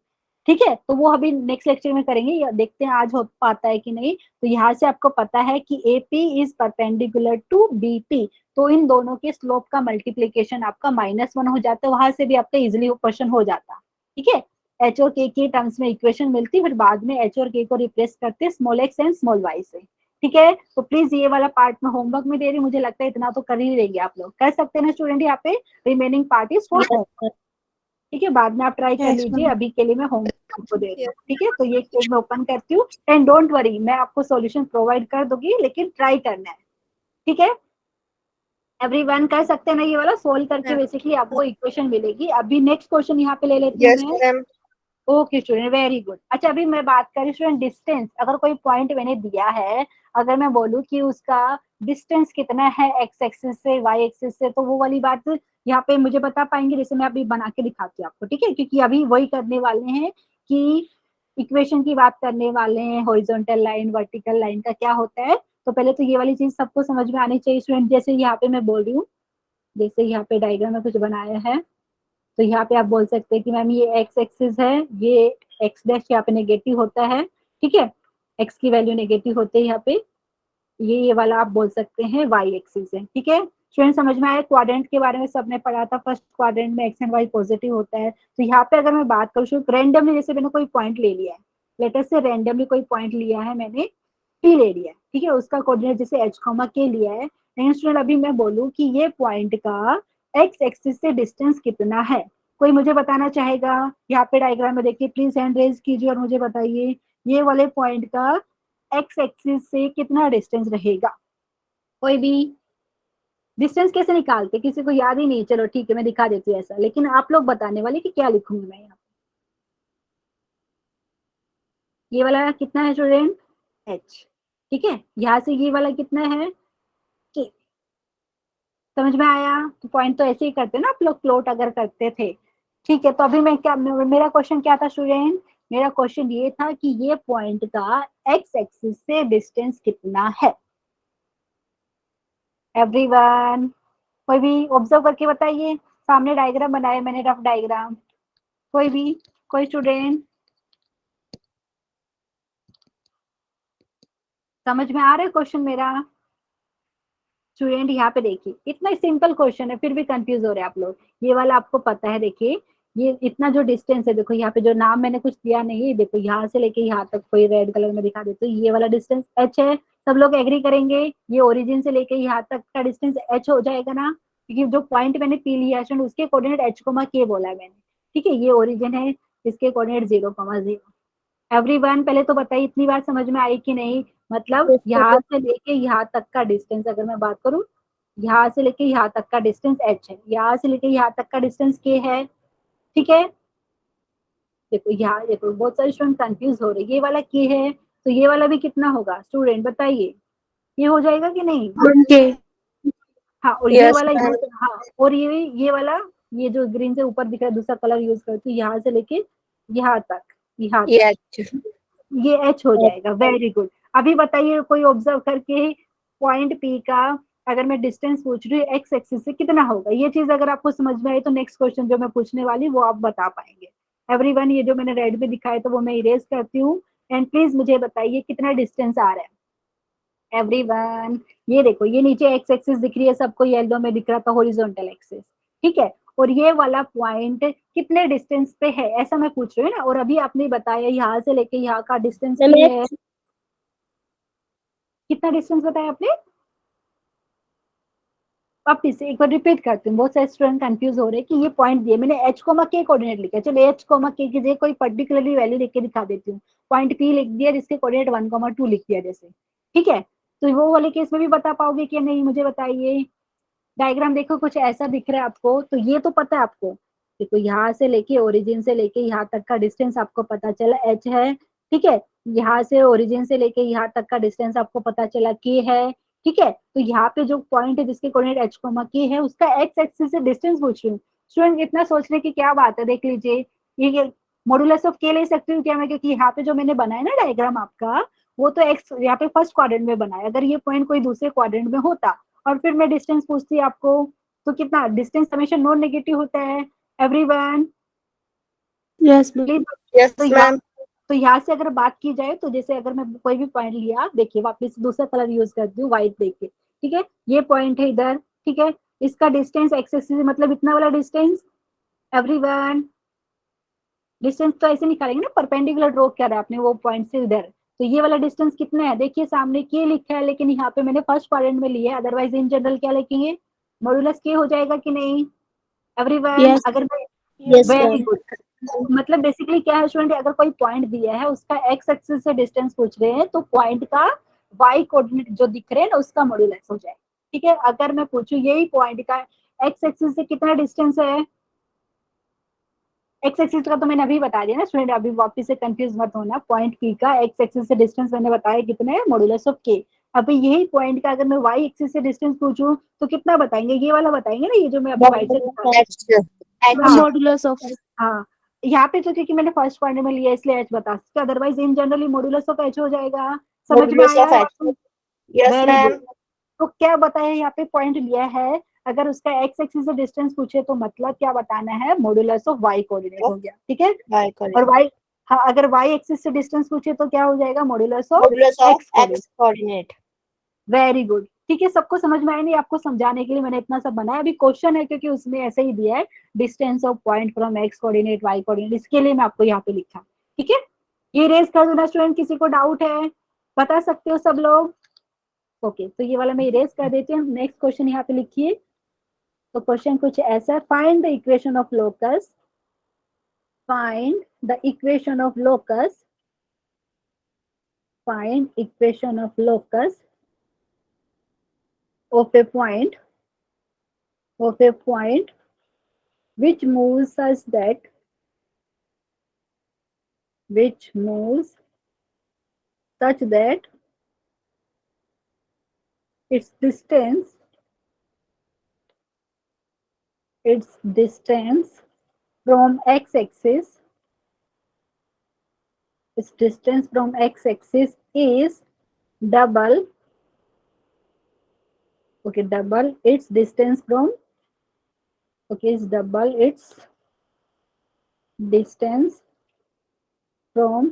ठीक है, तो वो अभी नेक्स्ट लेक्चर में करेंगे, या देखते हैं आज हो पाता है कि नहीं। तो यहाँ से आपको पता है कि A P is perpendicular to B P, तो इन दोनों के स्लोप का मल्टीप्लीकेशन आपका -1 हो जाता है, वहां से भी आपका इजिली क्वेश्चन हो जाता। ठीक है, एच और के टर्म्स में इक्वेशन मिलती, फिर बाद में एच और के को रिप्लेस करते small X and small Y से। ठीक है, तो प्लीज ये वाला पार्ट में होमवर्क में दे रही, मुझे लगता है इतना तो कर ही लेंगे आप लोग, कर सकते हैं ना स्टूडेंट। यहाँ पे remaining part is for homework. ठीक है, बाद में आप ट्राई कर लीजिए, अभी के लिए मैं होमवर्क आपको दे रही हूँ। ठीक है, तो ये पेज मैं ओपन करती हूँ एंड डोंट वरी, मैं आपको सॉल्यूशन प्रोवाइड कर दूंगी, लेकिन ट्राई करना है। ठीक है, एवरीवन कर सकते हैं ना ये वाला सोल्व करके, बेसिकली आपको इक्वेशन मिलेगी। अभी नेक्स्ट क्वेश्चन यहाँ पे ले लेती हूँ मैं। Ma'am. Okay student, very good. अच्छा अभी मैं बात करी स्टूडेंट डिस्टेंस, अगर कोई पॉइंट मैंने दिया है, अगर मैं बोलूँ कि उसका डिस्टेंस कितना है एक्स एक्सिस से वाई एक्सिस से, तो वो वाली बात यहाँ पे मुझे बता पाएंगे, जैसे मैं अभी बना के दिखाती हूँ आपको। ठीक है, क्योंकि अभी वही करने वाले हैं कि इक्वेशन की बात करने वाले हैं, हॉरिजॉन्टल लाइन वर्टिकल लाइन का क्या होता है। तो पहले तो ये वाली चीज सबको समझ में आनी चाहिए स्टूडेंट। जैसे यहाँ पे मैं बोल रही हूँ, जैसे यहाँ पे डायग्राम में कुछ बनाया है, तो यहाँ पे आप बोल सकते हैं कि मैम ये एक्स एक्सिस है, ये एक्स डैश यहाँ पे नेगेटिव होता है। ठीक है, एक्स की वैल्यू नेगेटिव होते हैं यहाँ पे, ये वाला आप बोल सकते हैं वाई एक्सिस है। ठीक है स्टूडेंट, समझ में आया। क्वाड्रेंट के बारे में सबने पढ़ा था, फर्स्ट क्वाड्रेंट में एक्स एंड वाई पॉजिटिव होता है। तो यहाँ पे अगर मैं बात करूँ रैंडमली, जैसे मैंने कोई पॉइंट ले लिया है, लेटर से रैंडमली कोई पॉइंट लिया है मैंने, पी ले लिया है, ठीक है, उसका कोऑर्डिनेट जैसे एच कॉमा के लिया है। लेकिन स्टूडेंट अभी मैं बोलूँ कि ये पॉइंट का एक्स एक्सिस से डिस्टेंस कितना है, कोई मुझे बताना चाहेगा? यहाँ पे डायग्राम में देखिए, प्लीज हैंड रेज कीजिए और मुझे बताइए ये वाले पॉइंट का एक्स एक्सिस से कितना डिस्टेंस रहेगा। कोई भी डिस्टेंस कैसे निकालते, किसी को याद ही नहीं, चलो ठीक है मैं दिखा देती हूँ ऐसा, लेकिन आप लोग बताने वाले कि क्या लिखूंगी मैं यहाँ। ये वाला कितना है स्टूडेंट, एच। ठीक है, यहाँ से ये वाला कितना है, के। समझ में आया? तो पॉइंट तो ऐसे ही करते ना आप लोग, प्लॉट अगर करते थे। ठीक है, तो अभी मैं क्या, मेरा क्वेश्चन क्या था स्टूडेंट, मेरा क्वेश्चन ये था कि ये पॉइंट का एक्स एक्सिस से डिस्टेंस कितना है। एवरीवन कोई भी ऑब्जर्व करके बताइए, सामने डायग्राम बनाया मैंने, रफ डायग्राम। कोई भी, कोई स्टूडेंट समझ में आ रहा है क्वेश्चन मेरा? स्टूडेंट यहाँ पे देखिए, इतना सिंपल क्वेश्चन है फिर भी कंफ्यूज हो रहे हैं आप लोग। ये वाला आपको पता है, देखिए ये इतना जो डिस्टेंस है, देखो यहाँ पे जो नाम मैंने कुछ दिया नहीं है, देखो यहाँ से लेके यहाँ तक, कोई रेड कलर में दिखा देते, तो ये वाला डिस्टेंस एच है। सब लोग एग्री करेंगे, ये ओरिजिन से लेके यहाँ तक का डिस्टेंस एच हो जाएगा ना, क्योंकि जो पॉइंट मैंने पी लिया है उसके कोऑर्डिनेट एच कोमा के बोला है मैंने। ठीक है, ये ओरिजिन है, इसके कोऑर्डिनेट 0,0। एवरीवन पहले तो बताइए इतनी बात समझ में आई कि नहीं? मतलब यहाँ से लेके यहाँ तक का डिस्टेंस अगर मैं बात करूँ, यहाँ से लेके यहाँ तक का डिस्टेंस h है, यहाँ से लेके यहाँ तक का डिस्टेंस k है। ठीक है, देखो यहाँ देखो बहुत सारे स्टूडेंट कंफ्यूज हो रहे, ये वाला k है तो ये वाला भी कितना होगा स्टूडेंट बताइए, ये हो जाएगा कि नहीं? हाँ, और ये वाला हाँ, और ये वाला, ये जो ग्रीन से ऊपर दिख रहा है दूसरा कलर यूज करती हूँ, यहाँ से लेके यहाँ तक, यहाँ तक ये एच हो जाएगा। Very good. अभी बताइए कोई ऑब्जर्व करके, पॉइंट पी का अगर मैं डिस्टेंस पूछ रही हूँ एक्स एक्सिस से कितना होगा, ये चीज अगर आपको समझ में आई तो नेक्स्ट क्वेश्चन जो मैं पूछने वाली वो आप बता पाएंगे। एवरीवन ये जो मैंने रेड में दिखाया तो वो मैं इरेज करती हूँ एंड प्लीज मुझे बताइए कितना डिस्टेंस आ रहा है। एवरीवन ये देखो, ये नीचे एक्स एक्सिस दिख रही है सबको, येलो में दिख रहा था हॉरिजॉन्टल एक्सिस। ठीक है, और ये वाला पॉइंट कितने डिस्टेंस पे है ऐसा मैं पूछ रही हूँ ना, और अभी आपने बताया यहाँ से लेके यहाँ का डिस्टेंस क्या है, कितना डिस्टेंस बताया आपने? वापिस से एक बार रिपीट करती हूँ, बहुत सारे स्टूडेंट कंफ्यूज हो रहे हैं कि ये पॉइंट दिए, मैंने एच कोमा के कोऑर्डिनेट लिखा है, चलो एच कोमा के की जगह कोई पर्टिकुलरली वैल्यू लिख के दिखा देती हूँ, पॉइंट पी लिख दिया जिसके कोऑर्डिनेट 1,2 लिख दिया जैसे, ठीक है? तो वो वाले केस में भी बता पाओगे कि नहीं, मुझे बताइए। डायग्राम देखो कुछ ऐसा दिख रहा है आपको, तो ये तो पता है आपको, देखो यहाँ से लेके ओरिजिन से लेके यहाँ तक का डिस्टेंस आपको पता चला एच है, ठीक है? यहाँ से ओरिजिन से लेके यहाँ तक का डिस्टेंस आपको पता चला के है, ठीक है? तो यहाँ पे जो पॉइंट है जिसके कोऑर्डिनेट एच कोमा के है, उसका एक्स एक्सिस से डिस्टेंस पूछ रही हूँ। स्टूडेंट इतना सोचने की क्या बात है, देख लीजिए ये मॉडुलस ऑफ के ले सकती हूँ क्या मैं, क्योंकि यहाँ पे जो मैंने बनाया ना डायग्राम आपका, वो तो एक्स यहाँ पे फर्स्ट क्वाड्रेंट में बनाया, अगर ये पॉइंट कोई दूसरे क्वाड्रेंट में होता और फिर मैं डिस्टेंस पूछती आपको, तो कितना डिस्टेंस हमेशा नॉन नेगेटिव होता है एवरीवन। Yes ma'am. यस तो मैम। तो यहाँ से अगर बात की जाए तो जैसे अगर मैं कोई भी पॉइंट लिया, देखिए वापस दूसरा कलर यूज करती हूँ व्हाइट देख के, ठीक है? ये पॉइंट है इधर, ठीक है? इसका डिस्टेंस एक्स एक्सिस मतलब इतना वाला डिस्टेंस एवरीवन, डिस्टेंस तो ऐसे निकालेंगे ना, परपेंडिकुलर ड्रॉ कर रहा है आपने वो पॉइंट से इधर, तो ये वाला डिस्टेंस कितना है, देखिए सामने के लिखा है, लेकिन यहाँ पे मैंने फर्स्ट क्वाड्रेंट में लिया है, अदरवाइज इन जनरल क्या लिखेंगे, मॉडुलस के हो जाएगा कि नहीं एवरीवन? यस। अगर मैं यस वेरी मैम। गुड, मतलब बेसिकली क्या है स्टूडेंट, अगर कोई पॉइंट दिया है उसका एक्स एक्सिस से डिस्टेंस पूछ रहे हैं, तो पॉइंट का वाई कोऑर्डिनेट जो दिख रहे हैं ना उसका मॉडुलस हो जाए, ठीक है? अगर मैं पूछूं यही पॉइंट का एक्स एक्सिस से कितना डिस्टेंस है, एक्स एक्सिस का तो मैंने अभी बता दिया ना स्टूडेंट, अभी वापस से कंफ्यूज मत होना, पॉइंट पी का एक्स एक्सिस से डिस्टेंस मैंने बताया कितना है, मॉडुलस ऑफ के। अभी यही पॉइंट का अगर मैं वाई एक्सिस से डिस्टेंस पूछूं तो कितना बताएंगे, ये वाला बताएंगे ना, ये जो मैं अभी वाई से दिखा रही हूँ। हाँ मॉडुलस ऑफ। हाँ, यहाँ पे तो क्योंकि मैंने फर्स्ट पॉइंट में लिया इसलिए एच बता सकते, otherwise in generally modulus of H हो जाएगा। समझ में मॉडुलस आया? Of H. Yes very ma'am. Good. तो क्या बताया यहाँ पे पॉइंट लिया है, अगर उसका एक्स एक्सिस से डिस्टेंस पूछे तो मतलब क्या बताना है, मॉडुलस ऑफ वाई कोऑर्डिनेट हो गया, ठीक है? और वाई, हाँ अगर वाई एक्सिस से डिस्टेंस पूछे तो क्या हो जाएगा, modulus of modulus of x coordinate. X coordinate. Very good, ठीक है? सबको समझ में आया नहीं? आपको समझाने के लिए मैंने इतना सब बनाया, अभी क्वेश्चन है क्योंकि उसमें ऐसे ही दिया है distance of point from X coordinate Y coordinate, इसके लिए मैं आपको यहाँ पे लिखा, ठीक है? ये रेज कर दो ना स्टूडेंट, किसी को डाउट है बता सकते हो सब लोग? ओके, तो ये वाला मैं इरेज कर देती हूँ, नेक्स्ट क्वेश्चन यहाँ पे लिखिए। तो क्वेश्चन कुछ ऐसा, find the equation of locus, find the equation of locus, find equation of locus of a point, of a point which moves such that, which moves such that its distance, its distance from x-axis, its distance from x-axis is double, okay, double its distance from, okay, is double its distance from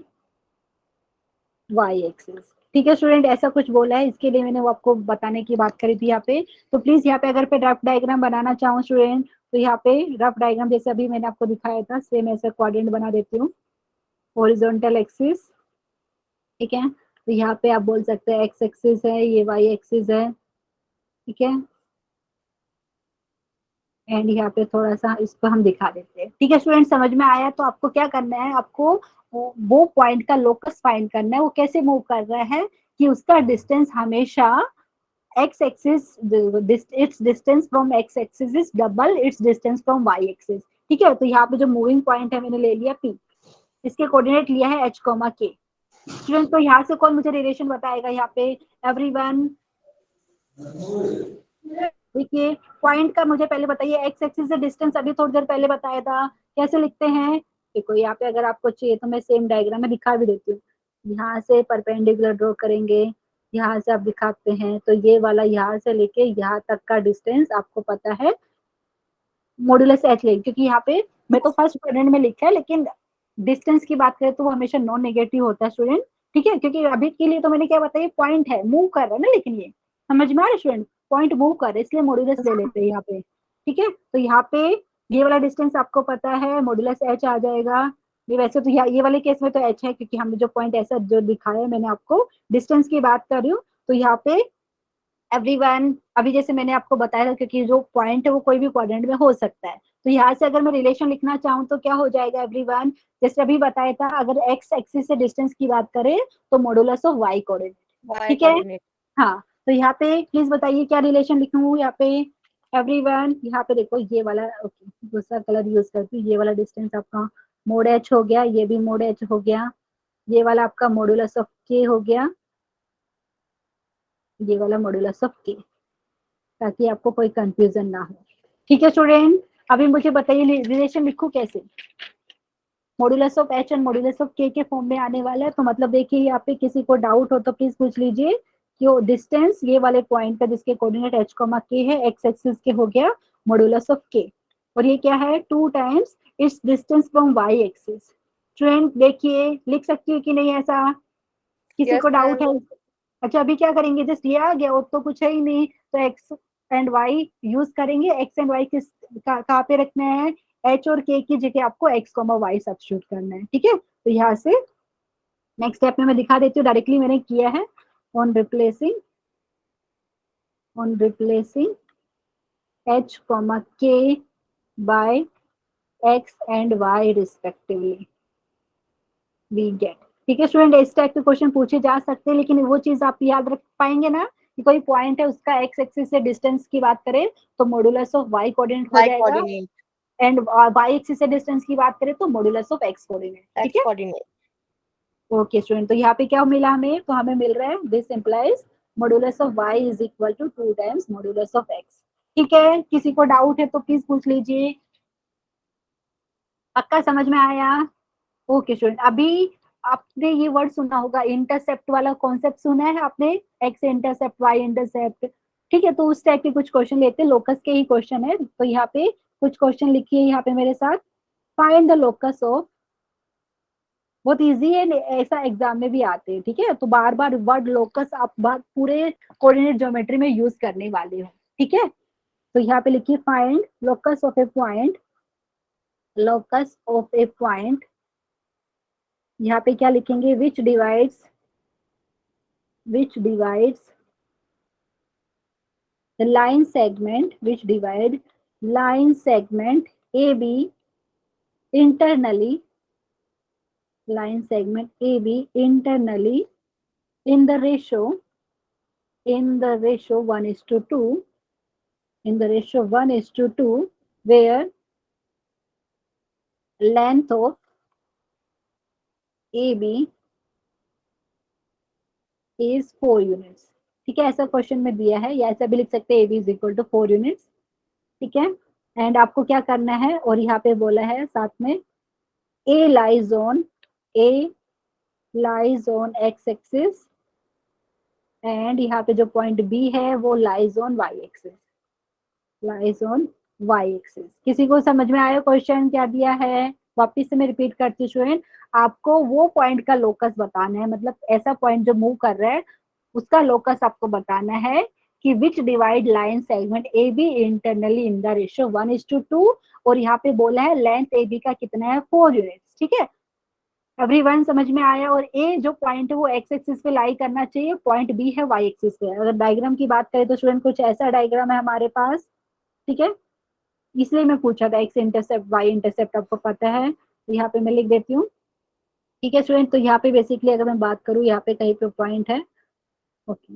y axis, ठीक है student? ऐसा कुछ बोला है, इसके लिए मैंने वो आपको बताने की बात करी थी यहाँ पे। तो प्लीज यहाँ पे अगर पे रफ डायग्राम बनाना चाहूँ स्टूडेंट, तो यहाँ पे रफ डायग्राम जैसे अभी मैंने आपको दिखाया था सेम ऐसा क्वाड्रेंट बना देती हूँ, हॉरिजॉन्टल एक्सिस, ठीक है? तो यहाँ पे आप बोल सकते हैं एक्स एक्सिस है, ये वाई एक्सिस है, ठीक है? एंड यहाँ पे थोड़ा सा इसको हम दिखा देते हैं, ठीक है स्टूडेंट? समझ में आया? तो आपको क्या करना है, आपको वो पॉइंट का लोकस फाइंड करना है, वो कैसे मूव कर रहा है कि उसका डिस्टेंस हमेशा x axis, its distance from x axis is double its distance from y axis, ठीक है? तो यहाँ पे जो मूविंग पॉइंट है मैंने ले लिया P, इसके कोऑर्डिनेट लिया है h, k। स्टूडेंट तो यहाँ से कौन मुझे रिलेशन बताएगा यहाँ पे एवरीवन? देखिए पॉइंट का मुझे पहले बताइए, एक्स एक्सिस से डिस्टेंस अभी थोड़ी देर पहले बताया था, कैसे लिखते हैं? देखो यहाँ पे अगर आपको चाहिए तो मैं सेम डायग्राम में दिखा भी देती हूँ, यहाँ से परपेंडिकुलर ड्रॉ करेंगे, यहाँ से आप दिखाते हैं, तो ये वाला यहाँ से लेके यहाँ तक का डिस्टेंस आपको पता है मॉडुलस एच लेंगे, क्योंकि यहाँ पे मैं तो फर्स्ट क्वाड्रेंट में लिखा है, लेकिन डिस्टेंस की बात करें तो वो हमेशा नॉन नेगेटिव होता है स्टूडेंट, ठीक है? क्योंकि अभी के लिए तो मैंने क्या बताया, पॉइंट है, मूव कर रहा है ना, लेकिन ये समझ में आ रहा है स्टूडेंट, पॉइंट मूव कर रहा है इसलिए मॉडुलस ले लेते हैं यहाँ पे, ठीक है? तो यहाँ पे ये वाला डिस्टेंस आपको पता है, मॉडुलस एच आ जाएगा। ये वैसे तो ये वाले केस में तो एच है, क्योंकि हमने जो पॉइंट ऐसा जो दिखाया है मैंने आपको डिस्टेंस की बात कर रही हूँ, तो यहाँ पे एवरीवन, अभी जैसे मैंने आपको बताया था, क्योंकि जो पॉइंट है वो कोई भी क्वाड्रेंट में हो सकता है, तो यहाँ से अगर मैं रिलेशन लिखना चाहूँ तो क्या हो जाएगा एवरीवन, जैसे अभी बताया था, अगर एक्स एक्सिस से डिस्टेंस की बात करें तो मॉडुलस ऑफ वाई कोऑर्डिनेट, ठीक है। हाँ, तो यहाँ पे प्लीज बताइए क्या रिलेशन लिखूं यहाँ पे एवरीवन। यहाँ पे देखो ये वाला, ओके, दूसरा कलर यूज करती हूँ, ये वाला डिस्टेंस आपका मोड एच हो गया, ये भी मोड एच हो गया, ये वाला आपका मॉडुलस ऑफ के हो गया, ये वाला मॉडुलस ऑफ के, ताकि आपको कोई कंफ्यूजन ना हो। ठीक है स्टूडेंट, अभी मुझे बताइए रिलेशन लिखूं कैसे। Modulus of H and modulus of के फॉर्म में आने वाला है, तो मतलब देखिए यहाँ पे किसी को डाउट हो तो प्लीज पूछ लीजिए कि वो डिस्टेंस ये वाले पॉइंट का जिसके कोऑर्डिनेट एच कॉमा के है, एक्स एक्सिस के हो गया मॉडुलस ऑफ के, और ये क्या है 2 times its distance from Y axis. Student देखिए लिख सकती है कि नहीं ऐसा, किसी Yes, को डाउट ma'am. है? अच्छा अभी क्या करेंगे, जस्ट ये आ गया और तो कुछ है ही नहीं, तो एक्स एंड वाई यूज करेंगे। एक्स एंड वाई किस कहाँ पे रखना है, एच और के की जगह आपको एक्स कॉमा वाई सब्स्टिट्यूट करना है, ठीक है। तो यहाँ से नेक्स्ट स्टेप में मैं दिखा देती हूँ, डायरेक्टली मैंने किया है, on replacing H comma K by X and Y respectively we get. ठीक है स्टूडेंट, इस टाइप के क्वेश्चन पूछे जा सकते हैं, लेकिन वो चीज आप याद रख पाएंगे ना कि कोई पॉइंट है उसका एक्स एक्सिस से डिस्टेंस की बात करें तो मॉडुलस ऑफ वाई कोऑर्डिनेट हो जाएगा, एंड वाई एक्सिस से डिस्टेंस की बात करें तो मॉडुलस ऑफ एक्स कोऑर्डिनेट, ठीक है। ओके स्टूडेंट, तो यहाँ पे क्या मिला हमें, तो हमें मिल रहा है this implies modulus of Y is equal to 2 times modulus of X. ठीक है, किसी को डाउट है तो प्लीज पूछ लीजिए। पक्का समझ में आया? ओके स्टूडेंट, अभी आपने ये वर्ड सुना होगा, इंटरसेप्ट वाला कॉन्सेप्ट सुना है आपने, एक्स इंटरसेप्ट वाई इंटरसेप्ट, ठीक है। तो उस टाइप के कुछ क्वेश्चन लेते हैं, लोकस के ही क्वेश्चन है, तो यहाँ पे कुछ क्वेश्चन लिखिए यहाँ पे मेरे साथ। फाइंड द लोकस ऑफ, बहुत इजी है, ऐसा एग्जाम में भी आते हैं, ठीक है। तो बार बार वर्ड लोकस आप पूरे कोऑर्डिनेट ज्योमेट्री में यूज करने वाले हो, ठीक है। तो यहाँ पे लिखिए find locus of a point, locus of a point, यहाँ पे क्या लिखेंगे, विच divides the line segment, which divide line segment AB internally, line segment AB internally in the ratio 1:2, in the ratio 1:2, where length of AB is 4 units। ठीक है, ऐसा question में दिया है, या ऐसा भी लिख सकते हैं AB is equal to 4 units, ठीक है। एंड आपको क्या करना है, और यहाँ पे बोला है साथ में A lies on x axis, and यहाँ पे जो पॉइंट B है वो लाइज ऑन y एक्सिस, किसी को समझ में आया क्वेश्चन क्या दिया है? वापिस से मैं रिपीट करती हूँ स्टूडेंट, आपको वो पॉइंट का लोकस बताना है, मतलब ऐसा पॉइंट जो मूव कर रहा है उसका लोकस आपको बताना है कि which divide line segment A B internally in the ratio 1:2, और यहाँ पे बोला है लेंथ ए बी का कितना है 4 यूनिट्स, ठीक है। एवरीवन समझ में आया? और ए जो पॉइंट है वो एक्स एक्सिस पे लाई करना चाहिए, पॉइंट बी है वाई एक्सिस पे। अगर डायग्राम की बात करें तो स्टूडेंट कुछ ऐसा डायग्राम है हमारे पास, ठीक है, इसलिए मैं पूछा था एक्स इंटरसेप्ट वाई इंटरसेप्ट आपको पता है, तो यहाँ पे मैं लिख देती हूँ, ठीक है स्टूडेंट। तो यहाँ पे बेसिकली अगर मैं बात करूँ, यहाँ पे कहीं पे पॉइंट है, ओके,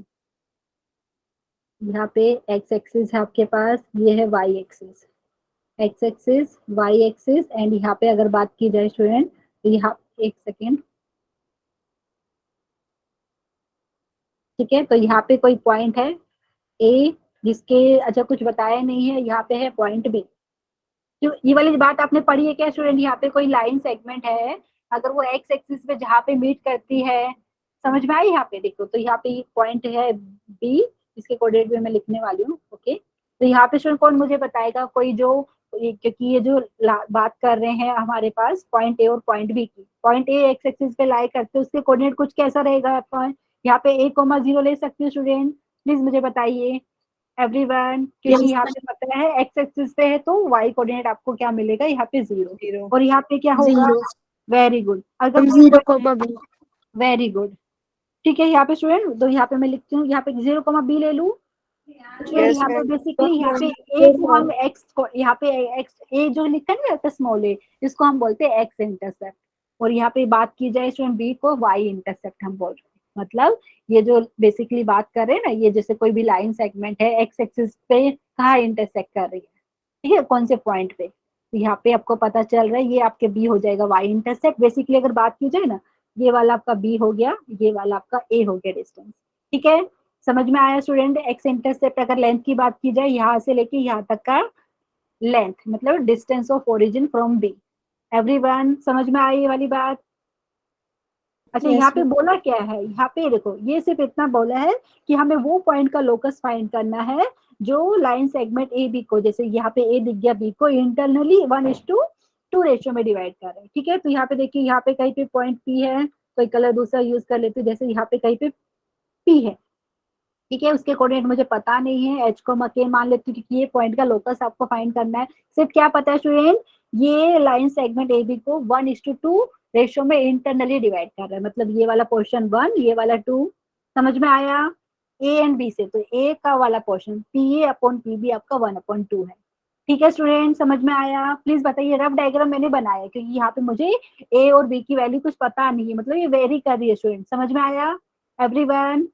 यहाँ पे एक्स एक्सिस है आपके पास, ये है Y axis, X axis Y axis, and यहाँ पे अगर बात की जाए स्टूडेंट तो यहाँ, एक सेकेंड, ठीक है, तो यहाँ पे कोई पॉइंट है ए जिसके, अच्छा कुछ बताया नहीं है, यहाँ पे है पॉइंट बी। तो ये वाली बात आपने पढ़ी है क्या स्टूडेंट? यहाँ पे कोई लाइन सेगमेंट है, अगर वो एक्स एक्सिस पे जहाँ पे मीट करती है, समझ में आई? यहाँ पे देखो, तो यहाँ पे पॉइंट है बी, इसके कोऑर्डिनेट भी मैं लिखने वाली हूँ, ओके। तो यहाँ पे स्टूडेंट कौन मुझे बताएगा, कोई जो, क्योंकि ये जो बात कर रहे हैं हमारे पास पॉइंट ए और पॉइंट बी की, पॉइंट ए एक्स एक्सिस पे लाई करते उसके कोऑर्डिनेट कुछ कैसा रहेगा पॉइंट, यहाँ पे a,0 ले सकते हो स्टूडेंट, प्लीज मुझे बताइए एवरीवन, क्योंकि यहाँ पे पता है एक्स एक्सिस पे है तो वाई कोऑर्डिनेट आपको क्या मिलेगा, यहाँ पे 0, और यहाँ पे क्या होगा, वेरी गुड। अगर वेरी गुड, ठीक है। यहाँ पे स्टूडेंट, तो यहाँ पे मैं लिखती हूँ, यहाँ पे 0,b ले लूँ। Yes, यहाँ पे ma'am. बेसिकली यहाँ पे ए को हम एक्स को, यहाँ पे एक्स ए जो लिखा है ना स्मॉल ए, इसको हम बोलते हैं एक्स इंटरसेप्ट। और यहाँ पे बात की जाए स्टूडेंट बी को वाई इंटरसेप्ट हम बोल रहे हैं। मतलब ये जो बेसिकली बात कर रहे हैं ना, ये जैसे कोई भी लाइन सेगमेंट है एक्स एक्सिस पे कहाँ इंटरसेक्ट कर रही है, ठीक है, कौन से पॉइंट पे, तो यहाँ पे आपको पता चल रहा है ये आपके बी हो जाएगा वाई इंटरसेप्ट। बेसिकली अगर बात की जाए ना, ये वाला आपका बी हो गया, ये वाला आपका ए हो गया डिस्टेंस। ठीक है, समझ में आया स्टूडेंट? एक्स इंटरसेप्ट अगर लेंथ की बात की जाए, यहाँ से लेके यहाँ तक का लेंथ, मतलब distance of origin from B. Everyone समझ में आई ये वाली बात? अच्छा, Yes, यहाँ पे ma'am. बोला क्या है, यहाँ पे देखो, ये सिर्फ इतना बोला है कि हमें वो पॉइंट का लोकस फाइंड करना है जो लाइन सेगमेंट ए बी को, जैसे यहाँ पे ए दिख गया, बी को इंटरनली 1:2 रेशियो में डिवाइड कर रहे हैं। ठीक है, तो यहाँ पे देखिए, यहाँ पे कहीं पे पॉइंट पी है, कोई कलर दूसरा यूज कर लेते हैं, जैसे यहाँ पे कहीं पे पी है, ठीक है, उसके कोऑर्डिनेट मुझे पता नहीं है, एच को के मान लेती हूँ क्योंकि ये पॉइंट का लोकस आपको फाइंड करना है। सिर्फ क्या पता है स्टूडेंट, ये लाइन सेगमेंट ए बी को 1:2 रेशियो में इंटरनली डिवाइड कर रहा है, मतलब ये वाला पोर्शन 1, ये वाला 2। समझ में आया? ए एंड बी से, तो ए का वाला portion P A upon P B आपका 1/2 है। ठीक है स्टूडेंट, समझ में आया? प्लीज बताइए, रफ डायग्राम मैंने बनाया क्योंकि यहाँ पे मुझे ए और बी की वैल्यू कुछ पता नहीं है, मतलब ये वेरी कर रही है स्टूडेंट। समझ में आया एवरीवन?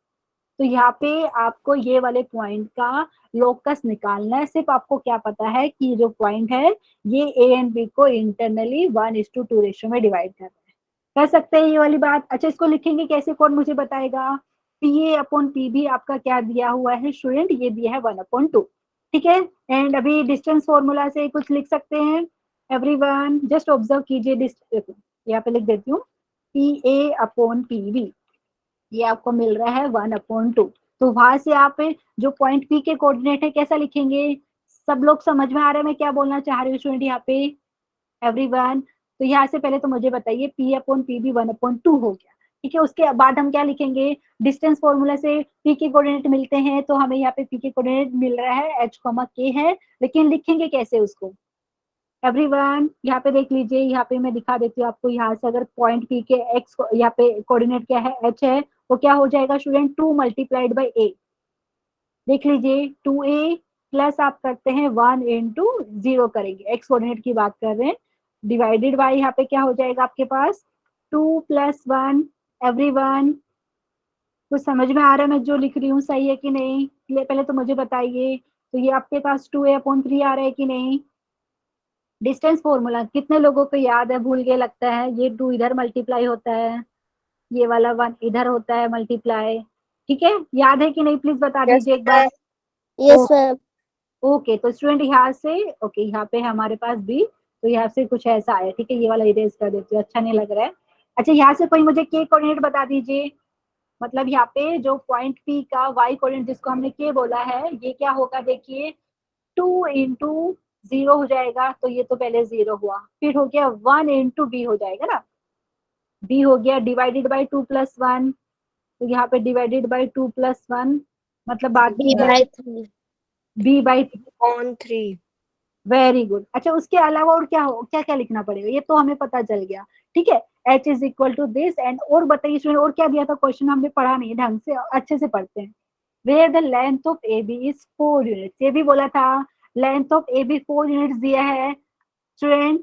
तो यहाँ पे आपको ये वाले पॉइंट का लोकस निकालना है। सिर्फ आपको क्या पता है कि जो पॉइंट है ये ए एंड बी को इंटरनली 1:2 रेशियो में डिवाइड कर रहा है। कर सकते हैं ये वाली बात? अच्छा, इसको लिखेंगे कैसे, कौन मुझे बताएगा? P A upon P B आपका क्या दिया हुआ है स्टूडेंट? ये दिया है 1/2। ठीक है, एंड अभी डिस्टेंस फॉर्मूला से कुछ लिख सकते हैं एवरीवन? जस्ट ऑब्जर्व कीजिए, यहाँ पे लिख देती हूँ, P A upon P B ये आपको मिल रहा है 1/2। तो वहां से आप जो पॉइंट पी के कोऑर्डिनेट है कैसा लिखेंगे? सब लोग समझ में आ रहा है मैं क्या बोलना चाह रही हूँ स्टूडेंट यहाँ पे एवरीवन? तो यहाँ से पहले तो मुझे बताइए, पी अपॉन पी बी 1/2 हो गया। ठीक है, उसके बाद हम क्या लिखेंगे? डिस्टेंस फॉर्मूला से पी के कोऑर्डिनेट मिलते हैं, तो हमें यहाँ पे पी के कोऑर्डिनेट मिल रहा है एच के है, लेकिन लिखेंगे कैसे उसको एवरीवन? यहाँ पे देख लीजिए, यहाँ पे मैं दिखा देती हूँ आपको। यहाँ से अगर पॉइंट पी के एक्स यहाँ पे कोऑर्डिनेट क्या है, एच है, वो क्या हो जाएगा स्टूडेंट? 2 मल्टीप्लाइड बाई ए। देख लीजिए, 2a प्लस आप करते हैं 1:0 करेंगे, एक्स कोऑर्डिनेट की बात कर रहे हैं, डिवाइडेड बाई यहाँ पे क्या हो जाएगा आपके पास 2 + 1। एवरीवन कुछ समझ में आ रहा है मैं जो लिख रही हूँ सही है कि नहीं? पहले तो मुझे बताइए, तो ये आपके पास 2a/3 आ रहा है कि नहीं? डिस्टेंस फॉर्मूला कितने लोगों को याद है? भूल गए लगता है। ये 2 इधर मल्टीप्लाई होता है, ये वाला 1 इधर होता है मल्टीप्लाई। ठीक है, याद है कि नहीं? प्लीज बता Yes, दीजिए एक बार। yes, ma'am. ओके, तो स्टूडेंट यहाँ से, ओके यहाँ पे हमारे पास भी, तो यहाँ से कुछ ऐसा आया। ठीक है, ये वाला इरेज कर देती हूँ, अच्छा नहीं लग रहा है। अच्छा, यहाँ से कोई मुझे के कोऑर्डिनेट बता दीजिए। मतलब यहाँ पे जो पॉइंट पी का वाई कोऑर्डिनेट जिसको हमने के बोला है, ये क्या होगा देखिए, 2:0 हो जाएगा, तो ये तो पहले 0 हुआ, फिर हो गया 1 × बी हो जाएगा ना, बी हो गया डिवाइडेड बाई 2 + 1, तो यहाँ पे डिवाइडेड बाई 2 + 1, मतलब बात B by 3. B by. On 3. Very good. अच्छा, उसके अलावा और क्या क्या लिखना पड़ेगा, ये तो हमें पता चल गया। ठीक है, h = दिस एंड, और बताइए स्टूडेंट और क्या दिया था क्वेश्चन? हमने पढ़ा नहीं ढंग से, अच्छे से पढ़ते हैं। Where the length of A B is 4 units, ये भी बोला था, length of A B 4 units दिया है स्टूडेंट,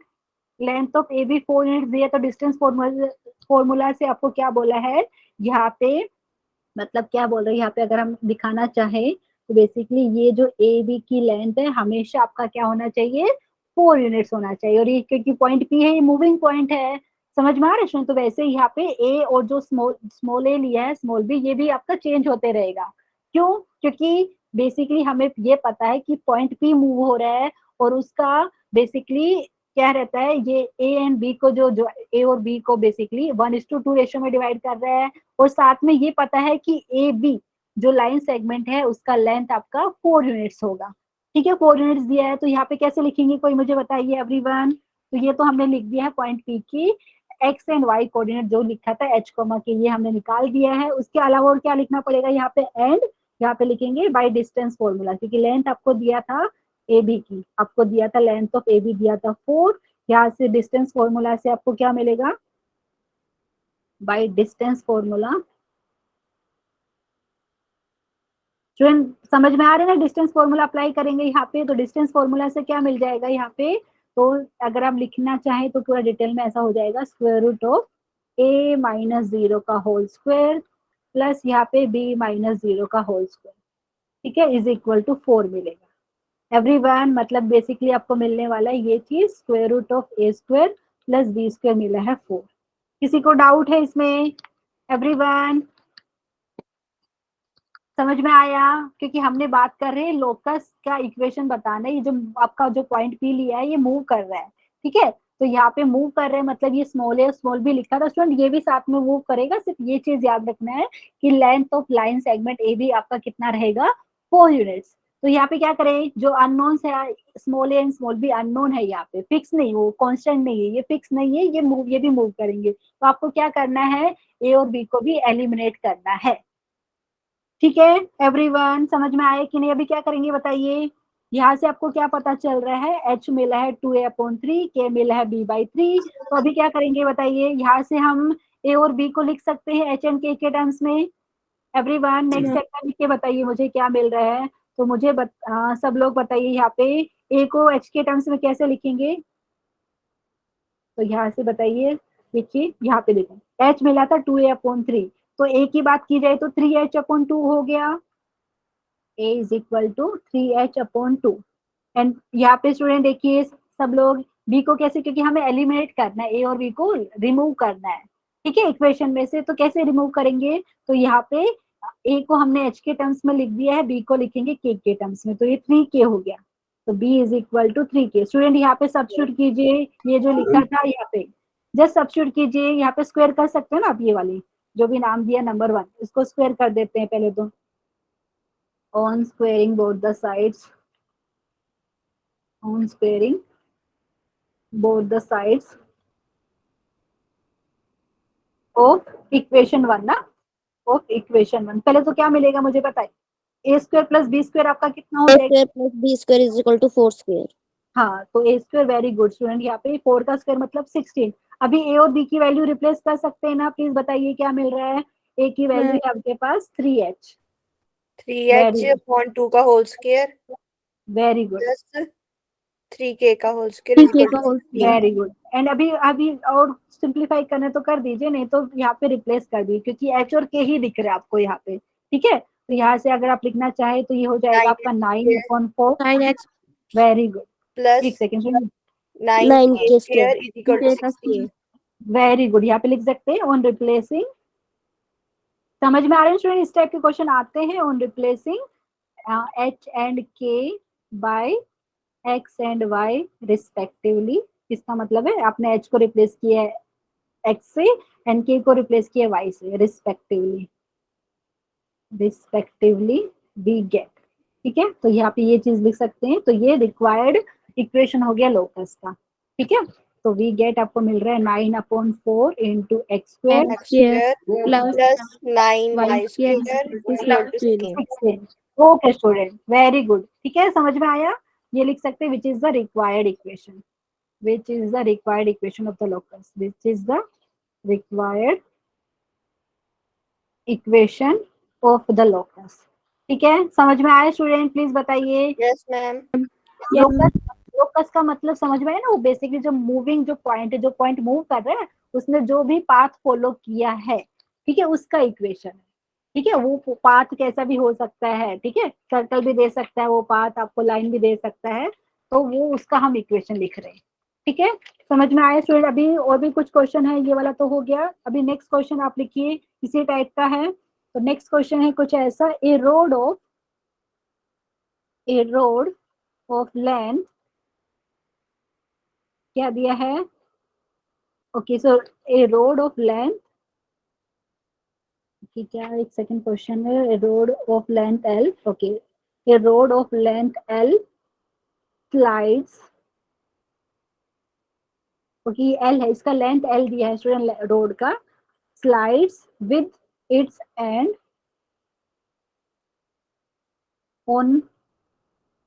length of A B 4 units दिया, तो डिस्टेंस फॉर्मूला से आपको क्या बोला है यहाँ पे, मतलब क्या बोल रहे हैं यहाँ पे, अगर हम दिखाना चाहें तो बेसिकली ये जो ए बी की लेंथ है हमेशा आपका क्या होना चाहिए, 4 यूनिट्स होना चाहिए। और ये क्योंकि पॉइंट पी है, ये मूविंग पॉइंट है, समझ में आ रहा है? तो वैसे यहाँ पे ए और जो स्मॉल ए लिया है, स्मॉल बी, ये भी आपका चेंज होते रहेगा। क्यों? क्योंकि बेसिकली हमें ये पता है कि पॉइंट पी मूव हो रहा है, और उसका बेसिकली क्या रहता है, ये ए एंड बी को जो ए और बी को बेसिकली 1:2 रेशियो में डिवाइड कर रहा है, और साथ में ये पता है कि ए बी जो लाइन सेगमेंट है उसका लेंथ आपका 4 यूनिट्स होगा। ठीक है, 4 यूनिट्स दिया है, तो यहाँ पे कैसे लिखेंगे कोई मुझे बताइए एवरीवन? तो ये तो हमने लिख दिया है पॉइंट पी की एक्स एंड वाई कोऑर्डिनेट जो लिखा था एच के, ये हमने निकाल दिया है। उसके अलावा और क्या लिखना पड़ेगा यहाँ पे? एंड यहाँ पे लिखेंगे बाय डिस्टेंस फॉर्मूला, क्योंकि लेंथ आपको दिया था ए बी की, आपको दिया था लेंथ ऑफ ए बी दिया था 4, यहाँ से डिस्टेंस फॉर्मूला से आपको क्या मिलेगा? बाय डिस्टेंस फॉर्मूला स्टूडेंट समझ में आ रहे हैं ना, डिस्टेंस फॉर्मूला अप्लाई करेंगे यहाँ पे, तो डिस्टेंस फॉर्मूला से क्या मिल जाएगा यहाँ पे, तो अगर आप लिखना चाहें तो पूरा डिटेल में ऐसा हो जाएगा, square root of a minus 0 का होल स्क्वायर प्लस यहाँ पे b माइनस 0 का होल स्क्वायर, ठीक है, इज इक्वल टू 4 मिलेगा। एवरीवन मतलब बेसिकली आपको मिलने वाला है ये चीज, square root of a square plus b square मिला है 4। किसी को डाउट है इसमें? एवरीवन समझ में आया? क्योंकि हमने बात कर रहे हैं लोकस का इक्वेशन बताना है, ये जो आपका जो पॉइंट पी लिया है ये मूव कर रहा है, ठीक है, तो यहाँ पे मूव कर रहे हैं मतलब ये स्मॉल है स्मॉल भी लिखा था स्टूडेंट, ये भी साथ में मूव करेगा, सिर्फ ये चीज याद रखना है कि लेंथ ऑफ लाइन सेगमेंट ए भी आपका कितना रहेगा, 4 यूनिट्स। तो यहाँ पे क्या करें, जो अननोन है small A and small B unknown है, यहाँ पे फिक्स नहीं, वो कांस्टेंट नहीं है, ये फिक्स नहीं है, ये भी मूव करेंगे, तो आपको क्या करना है, ए और बी को भी एलिमिनेट करना है, ठीक है। एवरीवन समझ में आए कि नहीं? अभी क्या करेंगे बताइए, यहाँ से आपको क्या पता चल रहा है, h मिला है 2a/3, k मिला है b/3, तो अभी क्या करेंगे बताइए, यहाँ से हम a और b को लिख सकते हैं h एंड k के टर्म्स में। एवरीवन नेक्स्ट स्टेप में लिख के बताइए मुझे क्या मिल रहा है, तो मुझे सब लोग बताइए यहाँ पे a को h के टर्म्स में कैसे लिखेंगे, तो यहाँ से बताइए, देखिए यहाँ पे देखो h मिला था 2a/3, तो a की बात की जाए तो 3h/2 हो गया, a is equal to 3h/2। And यहाँ पे स्टूडेंट देखिए सब लोग b को कैसे, क्योंकि हमें एलिमिनेट करना है, a और b को रिमूव करना है, ठीक है, इक्वेशन में से, तो कैसे रिमूव करेंगे, तो यहाँ पे a को हमने h के टर्म्स में लिख दिया है, b को लिखेंगे k के टर्म्स में, तो ये 3k हो गया, तो b is equal to 3k। Student यहाँ पे सब्स्टिट्यूट कीजिए, ये जो लिखा था यहाँ पे जस्ट सब्स्टिट्यूट कीजिए, यहाँ पे स्क्वायर कर सकते हो ना आप, ये वाली जो भी नाम दिया नंबर 1 इसको स्क्वायर कर देते हैं पहले तो, on squaring both the sides, on squaring both the sides of equation 1 ना, of equation 1, पहले तो क्या मिलेगा मुझे बताइए, a square plus b square आपका कितना हो A जाएगा, square plus B square is equal to 4 square. हाँ, तो a square, very good student, यहाँ पे 4 का स्क्वायर मतलब 16। अभी a और b की वैल्यू रिप्लेस कर सकते हैं ना, प्लीज बताइए क्या मिल रहा है, a की वैल्यू है आपके पास 3h, 3h/2 का whole square very good, plus 3k का whole square is equal to 16। Very good. And अभी अभी और सिंप्लीफाई करने तो कर दीजिए, नहीं तो यहाँ पे रिप्लेस कर दीजिए, क्योंकि h और k ही दिख रहा है आपको यहाँ पे, ठीक है, तो यहाँ से अगर आप लिखना चाहे तो ये हो जाएगा आपका 9/4, 9h वेरी गुड, प्लस एक second, 9k square is equal to 16। Very good, यहाँ पे लिख सकते हैं ऑन रिप्लेसिंग, समझ में आ रहे हैं स्टूडेंट, इस टाइप के क्वेश्चन आते हैं, on replacing h and k by x and y respectively, इसका मतलब है आपने h को रिप्लेस किया है x से एंड k को रिप्लेस किया y से, रिस्पेक्टिवली वी गेट, ठीक है, तो यहाँ पे ये चीज लिख सकते हैं, तो ये रिक्वायर्ड इक्वेशन हो गया लोकस का, ठीक है, तो वी गेट आपको मिल रहा है 9/4 into X square plus 9y square equal to 16। Okay student, very good, ठीक है, समझ में आया, ये लिख सकते हैं which is the required equation, which is the required equation of the locus, which is the required equation of the locus, ठीक है, समझ में आया स्टूडेंट, प्लीज बताइए। Yes ma'am. लोकस, लोकस का मतलब समझ में आया ना, वो बेसिकली जो मूविंग जो पॉइंट है, जो पॉइंट मूव कर रहा है उसने जो भी पाथ फॉलो किया है, ठीक है, उसका इक्वेशन है, ठीक है, वो पाथ कैसा भी हो सकता है, ठीक है, सर्कल भी दे सकता है वो पाथ, आपको लाइन भी दे सकता है, तो वो उसका हम इक्वेशन लिख रहे हैं, ठीक है, समझ में आया स्टूडेंट। अभी और भी कुछ क्वेश्चन है, ये वाला तो हो गया, अभी नेक्स्ट क्वेश्चन आप लिखिए, इसी टाइप का है, तो नेक्स्ट क्वेश्चन है कुछ ऐसा, ए रोड ऑफ लेंथ, क्या दिया है, okay, so A rod of length, क्या एक सेकंड क्वेश्चन है, road of length L, okay, A rod of length L slides, okay L है, इसका लेंथ एल दिया है स्टूडेंट रोड का, slides with its end on,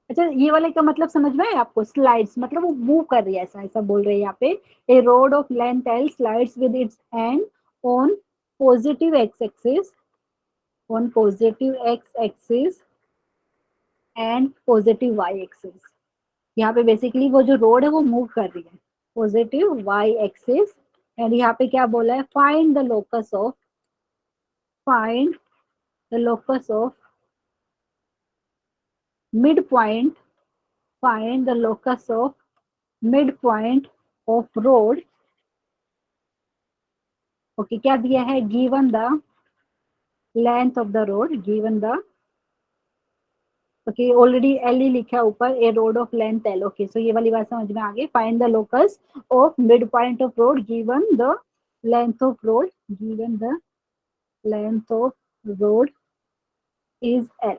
अच्छा ये वाले का मतलब समझ में है आपको, स्लाइड्स मतलब वो मूव कर रही है, ऐसा ऐसा बोल रहे हैं यहाँ पे, a rod of length L slides with its end on positive X axis, on positive x axis and positive Y axis. यहाँ पे बेसिकली वो जो रोड है वो मूव कर रही है पॉजिटिव वाई एक्सिस। एंड यहाँ पे क्या बोला है, find the locus of, find the locus of mid point, find the locus of midpoint of road। Okay क्या दिया है, given the length of the road, given the, okay already L ही लिखा है ऊपर, a rod of length L. Okay so ये वाली बात समझ में आ गई। Find the locus of mid point of rod given the length of rod, given the length of rod is L.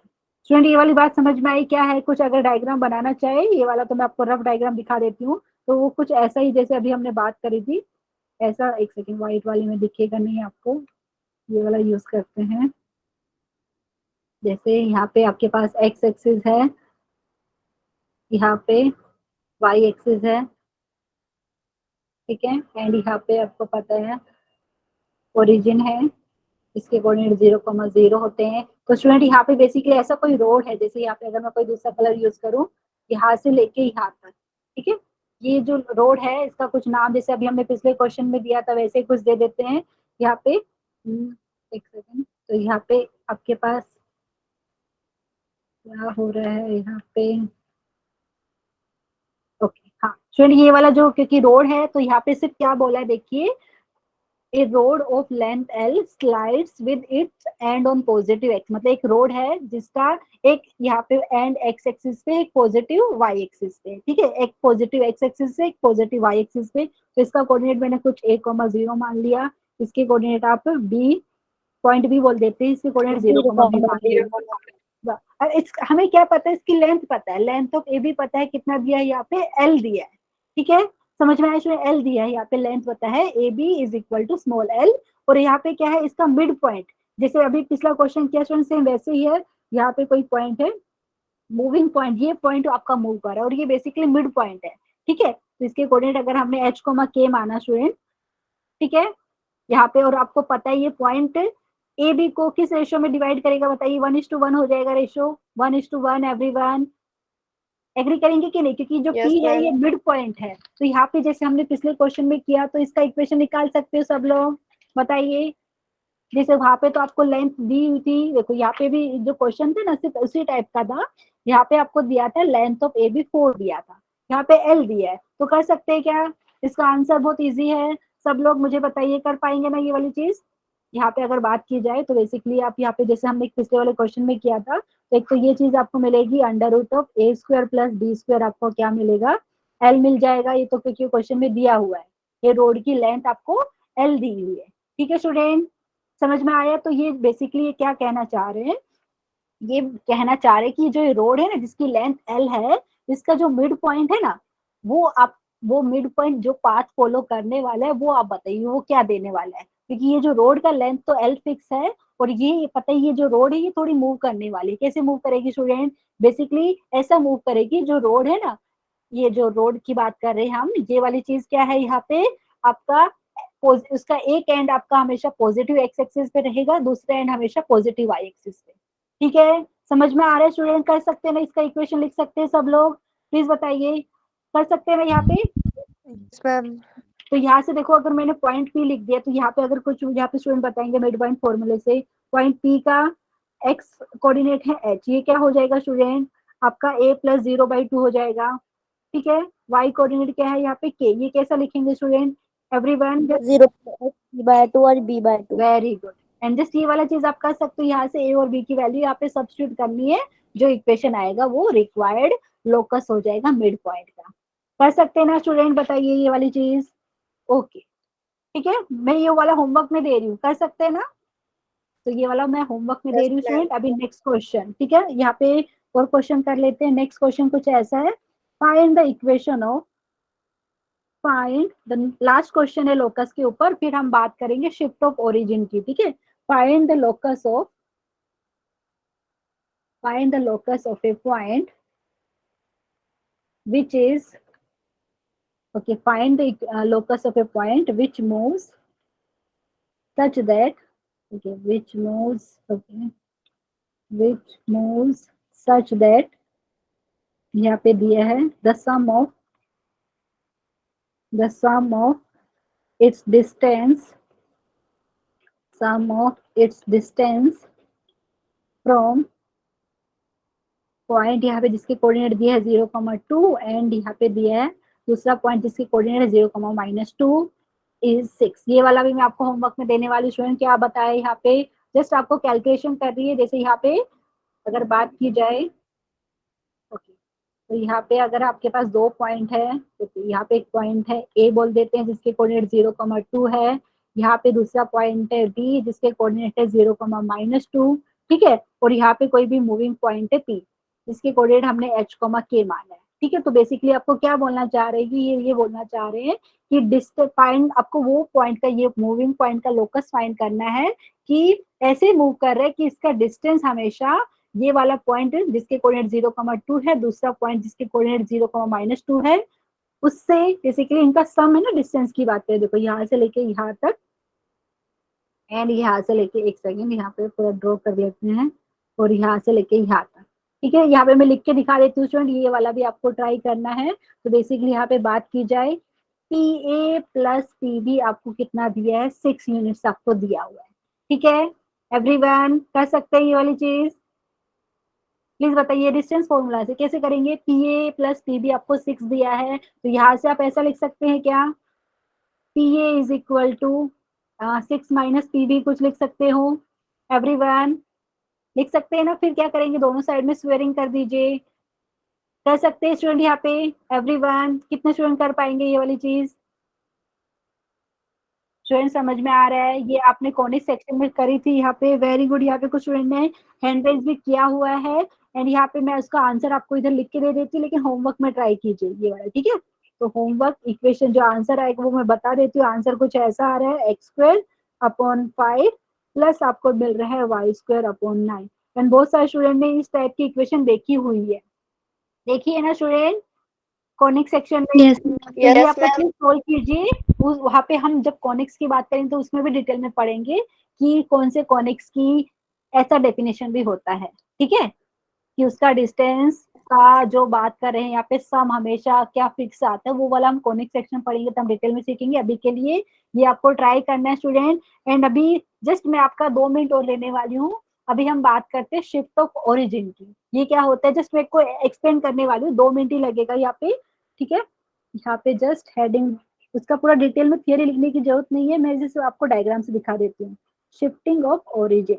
Student ये वाली बात समझ में आई क्या है, कुछ अगर डायग्राम बनाना चाहे, ये वाला तो मैं आपको रफ डायग्राम दिखा देती हूँ, तो वो कुछ ऐसा ही जैसे अभी हमने बात करी थी ऐसा। एक सेकेंड, व्हाइट वाली में दिखेगा नहीं आपको, ये वाला यूज करते हैं। जैसे यहाँ पे आपके पास एक्स एक्सिस है, यहाँ पे वाई एक्सिस है, ठीक है, एंड यहाँ पे आपको पता है ओरिजिन है, इसके कोऑर्डिनेट 0,0 होते हैं। तो स्टूडेंट यहाँ पे बेसिकली ऐसा कोई रोड है, जैसे यहाँ पे अगर मैं कोई दूसरा कलर यूज करूँ, यहाँ से लेके यहाँ तक, ठीक है, ये जो रोड है इसका कुछ नाम जैसे अभी हमने पिछले क्वेश्चन में दिया था वैसे कुछ दे देते हैं यहाँ पे। एक सेकेंड, तो यहाँ पे आपके पास क्या हो रहा है यहाँ पे, ओके हाँ स्टूडेंट ये वाला जो क्योंकि रोड है तो यहाँ पे सिर्फ क्या बोला है देखिए, a rod of length L slides with its end on positive X. मतलब एक रोड है जिसका एक यहाँ पे एंड एक्स एक्सिस पे, एक पॉजिटिव वाई एक्सिस पे, ठीक है, एक पॉजिटिव एक्स एक्सिस पे, एक पॉजिटिव वाई एक्सिस पे। तो इसका कोऑर्डिनेट मैंने कुछ 1,0 मान लिया, इसके कोऑर्डिनेट आप बी पॉइंट बी बोल देते हैं, इसके कोऑर्डिनेट 0,b मान लिया। हमें क्या पता है, इसकी लेंथ पता है, लेंथ ऑफ ए बी पता है कितना दिया है, यहाँ पे एल दिया है, ठीक है, समझ में आया, इसमें एल दिया है, यहाँ पे लेंथ पता है A B is equal to small L. और यहाँ पे क्या है, इसका मिड पॉइंट, जैसे अभी पिछला क्वेश्चन किया स्टूडेंट सेम वैसे ही है, यहाँ पे कोई पॉइंट है मूविंग पॉइंट, ये पॉइंट आपका मूव कर रहा है और ये बेसिकली मिड पॉइंट है, ठीक है। तो इसके कोऑर्डिनेट अगर हमने एच कोमा के माना स्टूडेंट, ठीक है, यहाँ पे, और आपको पता है ये पॉइंट ए बी को किस रेशियो में डिवाइड करेगा बताइए, 1:1 हो जाएगा रेशियो, 1:1 एवरीवन। एग्री करेंगे कि नहीं, क्योंकि जो Yes, पी है ma'am. ये मिड पॉइंट है, तो यहाँ पे जैसे हमने पिछले क्वेश्चन में किया तो इसका इक्वेशन निकाल सकते हो सब लोग, बताइए। जैसे वहां पे तो आपको लेंथ दी हुई थी, देखो यहाँ पे भी जो क्वेश्चन था ना सिर्फ उसी टाइप का था, यहाँ पे आपको दिया था लेंथ ऑफ ए बी 4 दिया था, यहाँ पे एल दिया है, तो कर सकते हैं क्या, इसका आंसर बहुत इजी है। सब लोग मुझे बताइए कर पाएंगे ना ये वाली चीज। यहाँ पे अगर बात की जाए तो बेसिकली आप यहाँ पे जैसे हमने पिछले वाले क्वेश्चन में किया था, तो एक तो ये चीज आपको मिलेगी under root of A square plus B square, आपको क्या मिलेगा, एल मिल जाएगा, ये तो क्योंकि क्वेश्चन में दिया हुआ है, ये रोड की लेंथ आपको एल दी हुई है, ठीक है स्टूडेंट, समझ में आया। तो ये बेसिकली ये क्या कहना चाह रहे हैं, ये कहना चाह रहे हैं कि जो ये रोड है ना जिसकी लेंथ एल है, इसका जो मिड पॉइंट है ना, वो आप, वो मिड पॉइंट जो पाथ फॉलो करने वाला है वो आप बताइए वो क्या देने वाला है, क्योंकि ये जो रोड का लेंथ तो एल फिक्स है, और ये पता है ये जो रोड है ये थोड़ी मूव करने वाली है, कैसे मूव करेगी स्टूडेंट, बेसिकली ऐसा मूव करेगी, जो रोड है ना, ये जो रोड की बात कर रहे हैं हम, ये वाली चीज क्या है यहाँ पे आपका, उसका एक एंड आपका हमेशा पॉजिटिव एक्स एक्सिस पे रहेगा, दूसरा एंड हमेशा पॉजिटिव वाई एक्सिस पे, ठीक है, समझ में आ रहा है स्टूडेंट, कर सकते हैं ना, इसका इक्वेशन लिख सकते हैं सब लोग, प्लीज बताइए, कर सकते हैं ना यहाँ पे। Yes, ma'am. तो यहाँ से देखो अगर मैंने पॉइंट पी लिख दिया, तो यहाँ पे अगर कुछ यहाँ पे स्टूडेंट बताएंगे मिड पॉइंट फॉर्मूले से, पॉइंट पी का एक्स कोऑर्डिनेट है एच, ये क्या हो जाएगा स्टूडेंट, आपका a प्लस 0/2 हो जाएगा, ठीक है, y कोऑर्डिनेट क्या है यहाँ पे k, ये कैसा लिखेंगे स्टूडेंट, एवरीवन, 0/2 और b/2। Very good. And just ये वाला चीज आप कर सकते हो, यहाँ से a और b की वैल्यू यहाँ पे सब्स्टिट्यूट करनी है, जो इक्वेशन आएगा वो रिक्वायर्ड लोकस हो जाएगा मिड पॉइंट का, कर सकते हैं ना स्टूडेंट, बताइए ये वाली चीज, ओके ठीक है, मैं ये वाला होमवर्क में दे रही हूँ, कर सकते हैं ना, तो ये वाला मैं होमवर्क में दे Yes, रही हूँ ma'am. स्टूडेंट। अभी नेक्स्ट क्वेश्चन, ठीक है, यहाँ पे और क्वेश्चन कर लेते हैं। नेक्स्ट क्वेश्चन कुछ ऐसा है, find the equation of, find the, last question है लोकस के ऊपर, फिर हम बात करेंगे शिफ्ट ऑफ ओरिजिन की, ठीक है, find the locus of, find the locus of a point which is, okay, find the locus of a point which moves such that, okay, which moves, okay, which moves such that यहाँ पे दिया है the sum of its distance from point यहाँ पे जिसके coordinate दिया है 0,2 and यहाँ पे दिया है दूसरा पॉइंट जिसके कोऑर्डिनेट 0,-2 इज 6। ये वाला भी मैं आपको होमवर्क में देने वाली स्टूडेंट, क्या बताया यहाँ पे, जस्ट आपको कैलकुलेशन कर रही है। जैसे यहाँ पे अगर बात की जाए, ओके, तो यहाँ पे अगर आपके पास दो पॉइंट है तो यहाँ पे एक पॉइंट है ए बोल देते हैं जिसके कोऑर्डिनेट 0,2 है, यहाँ पे दूसरा पॉइंट है बी जिसके कोऑर्डिनेट है 0,-2, ठीक है, और यहाँ पे कोई भी मूविंग पॉइंट है पी जिसके कोऑर्डिनेट हमने h, k माना है, ठीक है। तो बेसिकली आपको क्या बोलना चाह रहे हैं कि ये बोलना चाह रहे हैं कि डिस्टेंस फाइंड, आपको वो पॉइंट का, ये मूविंग पॉइंट का लोकस फाइंड करना है कि ऐसे मूव कर रहे हैं कि इसका डिस्टेंस हमेशा ये वाला पॉइंट जिसके कोऑर्डिनेट 0,2 है, दूसरा पॉइंट जिसके कोऑर्डिनेट 0,-2 है, उससे बेसिकली इनका सम है ना, डिस्टेंस की बात करें, देखो यहाँ से लेके यहाँ तक एंड यहाँ से लेके, एक सेकेंड यहाँ पे पूरा ड्रॉ कर लेते हैं, और यहाँ से लेके यहाँ तक, ठीक है। यहाँ पे मैं लिख के दिखा देती हूँ स्टूडेंट, ये वाला भी आपको ट्राई करना है। तो बेसिकली यहाँ पे बात की जाए P A plus P B आपको कितना दिया है, 6 यूनिट्स आपको दिया हुआ है, ठीक है। एवरीवन कर सकते हैं ये वाली चीज, प्लीज बताइए डिस्टेंस फॉर्मूला से कैसे करेंगे। P A plus P B आपको 6 दिया है, तो यहाँ से आप ऐसा लिख सकते हैं क्या, P A is equal to 6 minus P B, कुछ लिख सकते हो एवरीवन, लिख सकते हैं ना। फिर क्या करेंगे, दोनों साइड में स्क्वेयरिंग कर दीजिए, कर सकते हैं स्टूडेंट यहाँ पे एवरीवन, कितने स्टूडेंट कर पाएंगे ये वाली चीज, स्टूडेंट समझ में आ रहा है। ये आपने कॉनिक सेक्शन में करी थी यहाँ पे, वेरी गुड। यहाँ पे कुछ स्टूडेंट ने हैंड रेज भी किया हुआ है एंड यहाँ पे मैं उसका आंसर आपको इधर लिख के दे देती हूँ, लेकिन होमवर्क में ट्राई कीजिए ये वाला, ठीक है। तो होमवर्क इक्वेशन जो आंसर आएगा वो मैं बता देती हूँ। आंसर कुछ ऐसा आ रहा है, x² / 5 प्लस आपको मिल रहा है y² / 9। एंड बहुत सारे स्टूडेंट ने इस टाइप की इक्वेशन देखी हुई है, देखिए ना स्टूडेंट कॉनिक सेक्शन में। Yes. तो ये यस आप मैम। प्लीज सोल्व कीजिए। वहां पे हम जब कॉनिक्स की बात करें तो उसमें भी डिटेल में पढ़ेंगे कि कौन से कॉनिक्स की ऐसा डेफिनेशन भी होता है, ठीक है, कि उसका डिस्टेंस का जो बात कर रहे हैं यहाँ पे सम हमेशा क्या फिक्स आता है, वो वाला हम कॉनिक सेक्शन पढ़ेंगे तो हम डिटेल में सीखेंगे। अभी के लिए ये आपको ट्राई करना है स्टूडेंट। एंड अभी जस्ट मैं आपका 2 मिनट और लेने वाली हूँ। अभी हम बात करते हैं शिफ्ट ऑफ ओरिजिन की, ये क्या होता है, जस्ट मेरे को एक्सप्लेन करने वाली हूँ, 2 मिनट ही लगेगा यहाँ पे, ठीक है। यहाँ पे जस्ट हेडिंग, उसका पूरा डिटेल में थियरी लिखने की जरूरत नहीं है, मैं जैसे आपको डायग्राम से दिखा देती हूँ। शिफ्टिंग ऑफ ओरिजिन,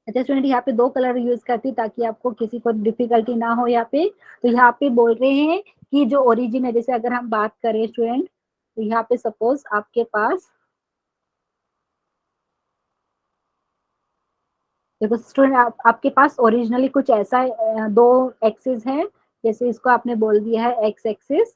अच्छा स्टूडेंट यहाँ पे 2 कलर यूज करती ताकि आपको किसी को डिफिकल्टी ना हो यहाँ पे। तो यहाँ पे बोल रहे हैं कि जो ओरिजिन है, जैसे अगर हम बात करें स्टूडेंट, तो यहाँ पे सपोज आपके पास, देखो स्टूडेंट आपके पास ओरिजिनली कुछ ऐसा 2 एक्सिस है, जैसे इसको आपने बोल दिया है एक्स एक्सिस,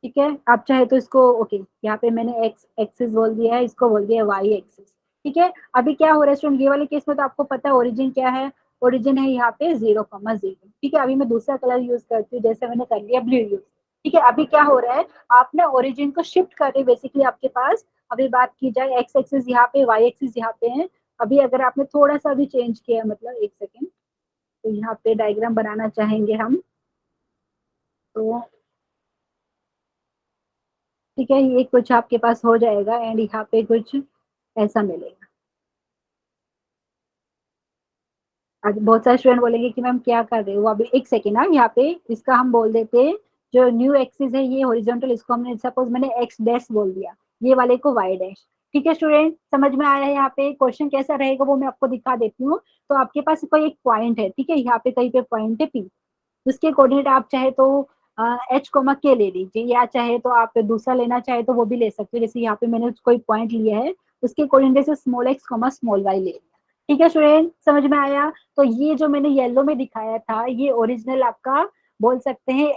ठीक है। आप चाहे तो इसको, ओके, यहाँ पे मैंने एक्स एक्सिस बोल दिया है, इसको बोल दिया है वाई एक्सिस, ठीक है। अभी क्या हो रहा है स्टूडेंट, ये वाले केस में तो आपको पता है ओरिजिन क्या है, ओरिजिन है यहाँ पे 0,0, ठीक है। अभी मैं दूसरा कलर यूज करती हूँ, जैसे मैंने कर लिया ब्लू यूज, ठीक है। अभी क्या हो रहा है, आपने ओरिजिन को शिफ्ट कर रहे बेसिकली आपके पास। अभी बात की जाए एक्स एक्सिस यहाँ पे, वाई एक्सिस यहाँ पे है। अभी अगर आपने थोड़ा सा भी चेंज किया, मतलब एक सेकेंड, तो यहाँ पे डायग्राम बनाना चाहेंगे हम, तो ठीक है, ये कुछ आपके पास हो जाएगा एंड यहाँ पे कुछ ऐसा मिलेगा। आज बहुत सारे स्टूडेंट बोलेंगे कि मैम क्या कर रहे हो, अभी एक सेकेंड ना, यहाँ पे इसका हम बोल देते हैं, जो न्यू एक्सिस है ये हॉरिजॉन्टल, इसको हमने सपोज मैंने एक्स डैश बोल दिया, ये वाले को वाई डैश, ठीक है। स्टूडेंट समझ में आया है, यहाँ पे क्वेश्चन कैसा रहेगा वो मैं आपको दिखा देती हूँ। तो आपके पास कोई एक पॉइंट है, ठीक है, यहाँ पे कहीं पे पॉइंट है पी, उसके कोऑर्डिनेट आप चाहे तो h, k ले लीजिए, या चाहे तो आप दूसरा लेना चाहे तो वो भी ले सकते हो। जैसे यहाँ पे मैंने कोई पॉइंट लिया है, उसके कोऑर्डिनेट से स्मॉल x, स्मॉल y ले लिया, ठीक है स्टूडेंट समझ में आया। तो ये जो मैंने येलो में दिखाया था, ये ओरिजिनल आपका बोल सकते हैं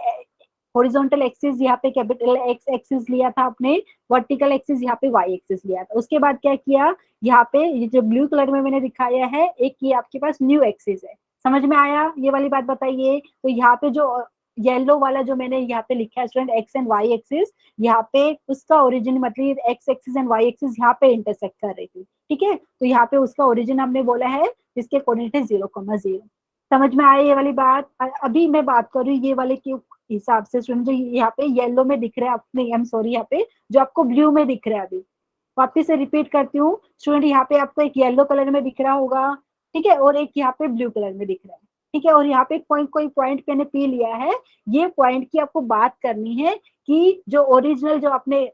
हॉरिजॉन्टल एक्सिस, यहाँ पे कैपिटल एक्स एक्सिस लिया था आपने, वर्टिकल एक्सिस यहाँ पे वाई एक्सिस लिया था। उसके बाद क्या किया, यहाँ पे ये जो ब्लू कलर में मैंने दिखाया है, एक ये आपके पास न्यू एक्सिस है, समझ में आया ये वाली बात बताइए। तो यहाँ पे जो येलो वाला जो मैंने यहाँ पे लिखा है student X and Y axis, यहाँ पे उसका ओरिजिन मतलब X axis and Y axis यहाँ पे इंटरसेक्ट कर रही थी, ठीक है। तो यहाँ पे उसका ओरिजिन हमने बोला है जिसके कोऑर्डिनेट है 0,0, समझ में आया ये वाली बात? अभी मैं बात कर रही हूँ ये वाले के हिसाब से स्टूडेंट, जो यहाँ पे येलो में दिख रहा है अपने, आई एम सॉरी, यहाँ पे जो आपको ब्लू में दिख रहा है, अभी वापिस से रिपीट करती हूँ स्टूडेंट, यहाँ पे आपको एक येलो कलर में दिख रहा होगा, ठीक है, और एक यहाँ पे ब्लू कलर में दिख रहा है, ठीक है, और यहाँ पे पॉइंट, कोई पॉइंट मैंने पी लिया है, ये पॉइंट की आपको बात करनी है कि जो ओरिजिनल जो आपने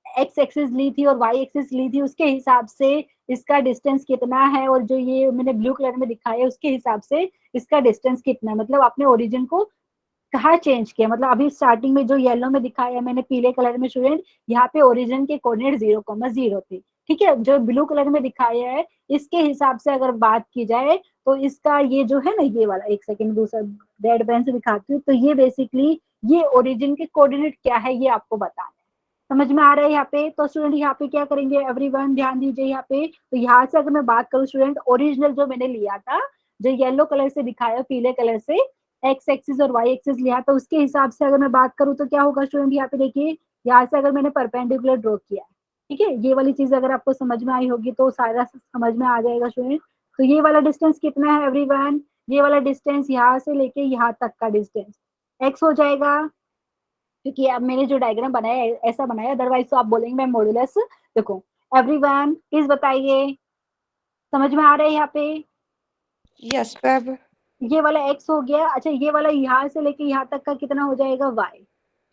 एक्स एक्सिस ली थी और वाई एक्सिस ली थी उसके हिसाब से इसका डिस्टेंस कितना है, और जो ये मैंने ब्लू कलर में दिखाया है उसके हिसाब से इसका डिस्टेंस कितना है, मतलब आपने ओरिजिन को कहाँ चेंज किया। मतलब अभी स्टार्टिंग में जो येलो में दिखाया है मैंने पीले कलर में स्टूडेंट, यहाँ पे ओरिजिन के कोऑर्डिनेट 0,0 थे, ठीक है। जो ब्लू कलर में दिखाया है इसके हिसाब से अगर बात की जाए तो इसका ये जो है ना, ये वाला, एक सेकंड दूसरा रेड पेन से दिखाती हूँ, तो ये बेसिकली ये ओरिजिन के कोऑर्डिनेट क्या है ये आपको बताना है। समझ में आ रहा है यहाँ पे? तो स्टूडेंट यहाँ पे क्या करेंगे, एवरीवन ध्यान दीजिए यहाँ पे। तो यहाँ से अगर मैं बात करूँ स्टूडेंट, ओरिजिनल जो मैंने लिया था, जो येलो कलर से दिखाया पीले कलर से, एक्स एक्सिस और वाई एक्सिस लिया, तो उसके हिसाब से अगर मैं बात करूँ तो क्या होगा स्टूडेंट, यहाँ पे देखिए, यहाँ से अगर मैंने परपेंडिकुलर ड्रॉ किया, ठीक है, ये वाली चीज अगर आपको समझ में आई होगी तो सारा समझ में आ जाएगा स्टूडेंट। तो ये वाला डिस्टेंस कितना है एवरीवन, ये वाला डिस्टेंस यहाँ से लेके यहाँ तक का डिस्टेंस एक्स हो जाएगा, क्योंकि अब मैंने जो डायग्राम बनाया है ऐसा बनाया, अदरवाइज तो आप बोलेंगे मैं मॉड्यूलस। देखो एवरीवन प्लीज बताइए, समझ में आ रहा है यहाँ पे? Yes ma'am. ये वाला x हो गया, अच्छा ये वाला यहाँ से लेके यहाँ तक का कितना हो जाएगा y,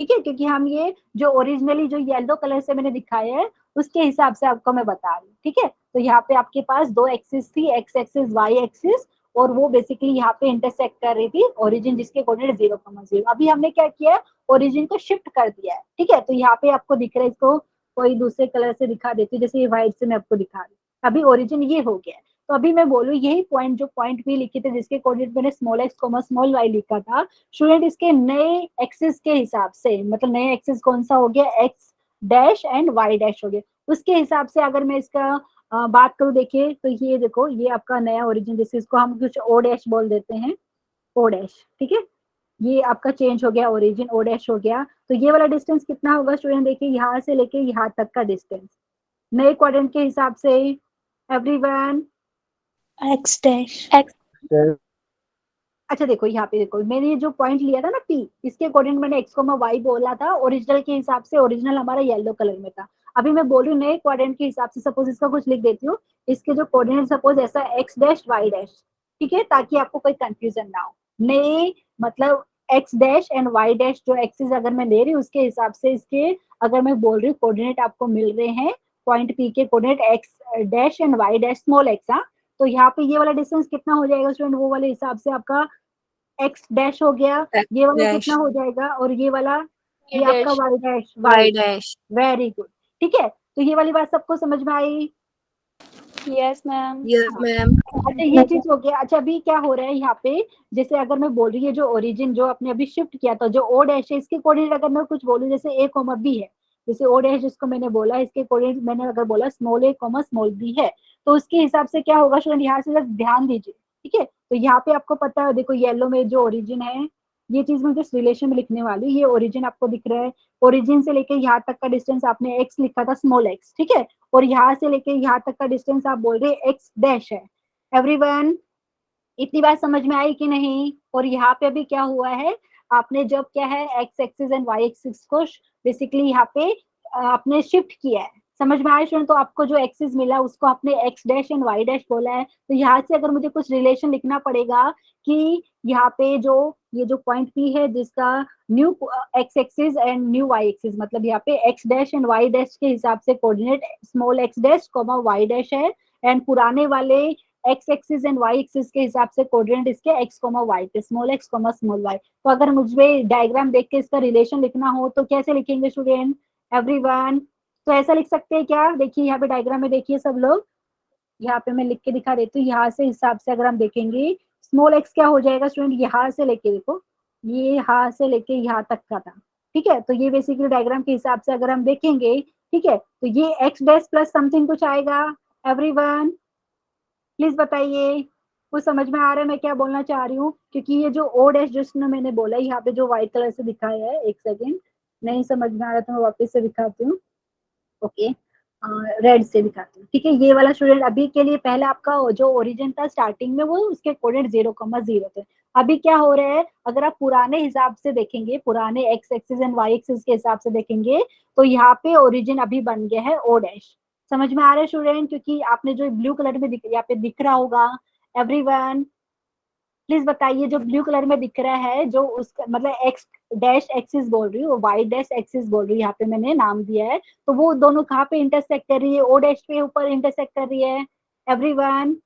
ठीक है, क्योंकि हम ये जो ओरिजिनली जो येलो कलर से मैंने दिखाया है उसके हिसाब से आपको मैं बता रही हूँ, ठीक है। तो यहाँ पे आपके पास दो एक्सिस थी, एक्स एक्सिस वाई एक्सिस, और वो बेसिकली यहाँ पे इंटरसेक्ट कर रही थी ओरिजिन जिसके कोऑर्डिनेट 0,0। अभी हमने क्या किया, ओरिजिन को शिफ्ट कर दिया है, ठीक है। तो यहाँ पे आपको दिख रहा है, इसको कोई दूसरे कलर से दिखा देती हूँ, जैसे ये व्हाइट से मैं आपको दिखा रही हूँ। अभी ओरिजिन ये हो गया है, तो अभी मैं बोलूँ यही पॉइंट, जो पॉइंट भी लिखे थे जिसके कोऑर्डिनेट मैंने small X comma small Y लिखा था स्टूडेंट, इसके नए एक्सिस के हिसाब से, मतलब नए एक्सिस कौन सा हो गया, X dash and Y dash हो गया, उसके हिसाब से अगर मैं इसका बात करूँ, देखिए तो ये देखो, ये आपका नया ओरिजिन, जैसे इसको हम कुछ ओ डैश बोल देते हैं, ओ डैश, ठीक है, ये आपका चेंज हो गया, ओरिजिन ओ डैश हो गया। तो ये वाला डिस्टेंस कितना होगा स्टूडेंट, देखिए यहाँ से लेके यहाँ तक का डिस्टेंस नए क्वाड्रेंट के हिसाब से, एवरीवन X dash. अच्छा देखो यहाँ पे देखो, मैंने जो पॉइंट लिया था ना P, इसके अकॉर्डिंग मैंने x को y बोला था ओरिजिनल के हिसाब से, ओरिजिनल हमारा येलो कलर में था। अभी मैं बोल रही हूँ नए कोऑर्डिनेट के हिसाब से, सपोज इसका कुछ लिख देती हूँ, इसके जो कोऑर्डिनेट सपोज ऐसा x डैश y डैश, ठीक है, ताकि आपको कोई कंफ्यूजन ना हो। नए मतलब x dash and y dash जो एक्सिस अगर मैं ले रही हूँ उसके हिसाब से इसके, अगर मैं बोल रही हूँ कोऑर्डिनेट आपको मिल रहे हैं, पॉइंट P के coordinate x dash and y dash small x, हाँ, तो यहाँ पे ये वाला डिस्टेंस कितना हो जाएगा स्टूडेंट, वो वाले हिसाब से आपका एक्स डैश हो गया, ये वाला कितना हो जाएगा, और ये वाला ये आपका Y dash, Y dash, very good, ठीक है। तो ये वाली बात सबको समझ में आई? Yes, ma'am. Yes ma'am. अच्छा ये चीज हो गया। अच्छा अभी क्या हो रहा है यहाँ पे, जैसे अगर मैं बोल रही है जो ओरिजिन जो आपने अभी शिफ्ट किया था, जो ओ डैश है इसके कोऑर्डिनेट अगर मैं कुछ बोलूँ, जैसे ए कॉमा बी है, जैसे ओ डैश जिसको मैंने बोला इसके कोऑर्डिनेट मैंने अगर बोला स्मॉल ए कॉमा स्मॉल बी है, तो उसके हिसाब से क्या होगा स्टूडेंट, यहाँ से जस्ट ध्यान दीजिए, ठीक है। तो यहाँ पे आपको पता है, देखो येलो में जो ओरिजिन है, ये चीज मैं जिस रिलेशन में लिखने वाली हूँ, ये ओरिजिन आपको दिख रहा है, ओरिजिन से लेके यहाँ तक का डिस्टेंस आपने एक्स लिखा था स्मॉल एक्स, ठीक है, और यहाँ से लेके यहाँ तक का डिस्टेंस आप बोल रहे एक्स डैश है। एवरीवन इतनी बात समझ में आई कि नहीं? और यहाँ पे अभी क्या हुआ है, आपने जब क्या है X axis and Y axis को बेसिकली यहाँ पे आपने शिफ्ट किया है, समझ में आया स्टूडेंट? तो आपको जो एक्सिस मिला उसको आपने X dash and Y dash बोला है, तो यहाँ से अगर मुझे कुछ रिलेशन लिखना पड़ेगा कि यहाँ पे जो ये जो पॉइंट पी है जिसका new X axis and new Y axis, मतलब यहाँ पे X dash and Y dash के हिसाब से coordinate small X dash comma Y dash है, एंड पुराने वाले X axis and Y axis के हिसाब से कोऑर्डिनेट इसके एक्स कॉमा वाई थे, small X comma small Y. तो अगर मुझे डायग्राम देख के इसका रिलेशन लिखना हो तो कैसे लिखेंगे स्टूडेंट, एवरीवन? तो ऐसा लिख सकते हैं क्या, देखिए यहाँ पे डायग्राम में देखिए सब लोग, यहाँ पे मैं लिख के दिखा देती हूँ, यहाँ से हिसाब से अगर हम देखेंगे स्मॉल एक्स क्या हो जाएगा स्टूडेंट, यहाँ से लेके देखो, ये यहाँ से लेके यहाँ तक का था, ठीक है। तो ये बेसिकली डायग्राम के हिसाब से अगर हम देखेंगे, ठीक है, तो ये एक्स डैश प्लस समथिंग कुछ आएगा, एवरीवन प्लीज बताइए, कुछ समझ में आ रहा है मैं क्या बोलना चाह रही हूँ? क्योंकि ये जो ओ डैश जिसने मैंने बोला यहाँ पे जो व्हाइट कलर से दिखाया है, एक सेकेंड, नहीं समझ में आ रहा तो मैं वापस से दिखाती हूँ, ओके। रेड से दिखाती हूँ, ठीक है। ये वाला स्टूडेंट अभी के लिए पहले आपका जो ओरिजिन था स्टार्टिंग में वो उसके कोऑर्डिनेट 0,0 थे। अभी क्या हो रहा है, अगर आप पुराने हिसाब से देखेंगे, पुराने X axis and Y axis के हिसाब से देखेंगे, तो यहाँ पे ओरिजिन अभी बन गया है ओ डैश। समझ में आ रहा है स्टूडेंट? क्योंकि आपने जो ब्लू कलर में यहाँ पे दिख रहा होगा, एवरीवन प्लीज बताइए, जो ब्लू कलर में दिख रहा है जो उसका मतलब एक्स डैश एक्सिस बोल रही हूँ, वाई डैश एक्सिस बोल रही हूँ, यहाँ पे मैंने नाम दिया है, तो वो दोनों कहाँ पे इंटरसेक्ट कर रही है? ओ डैश पे ऊपर इंटरसेक्ट कर रही है एवरीवन।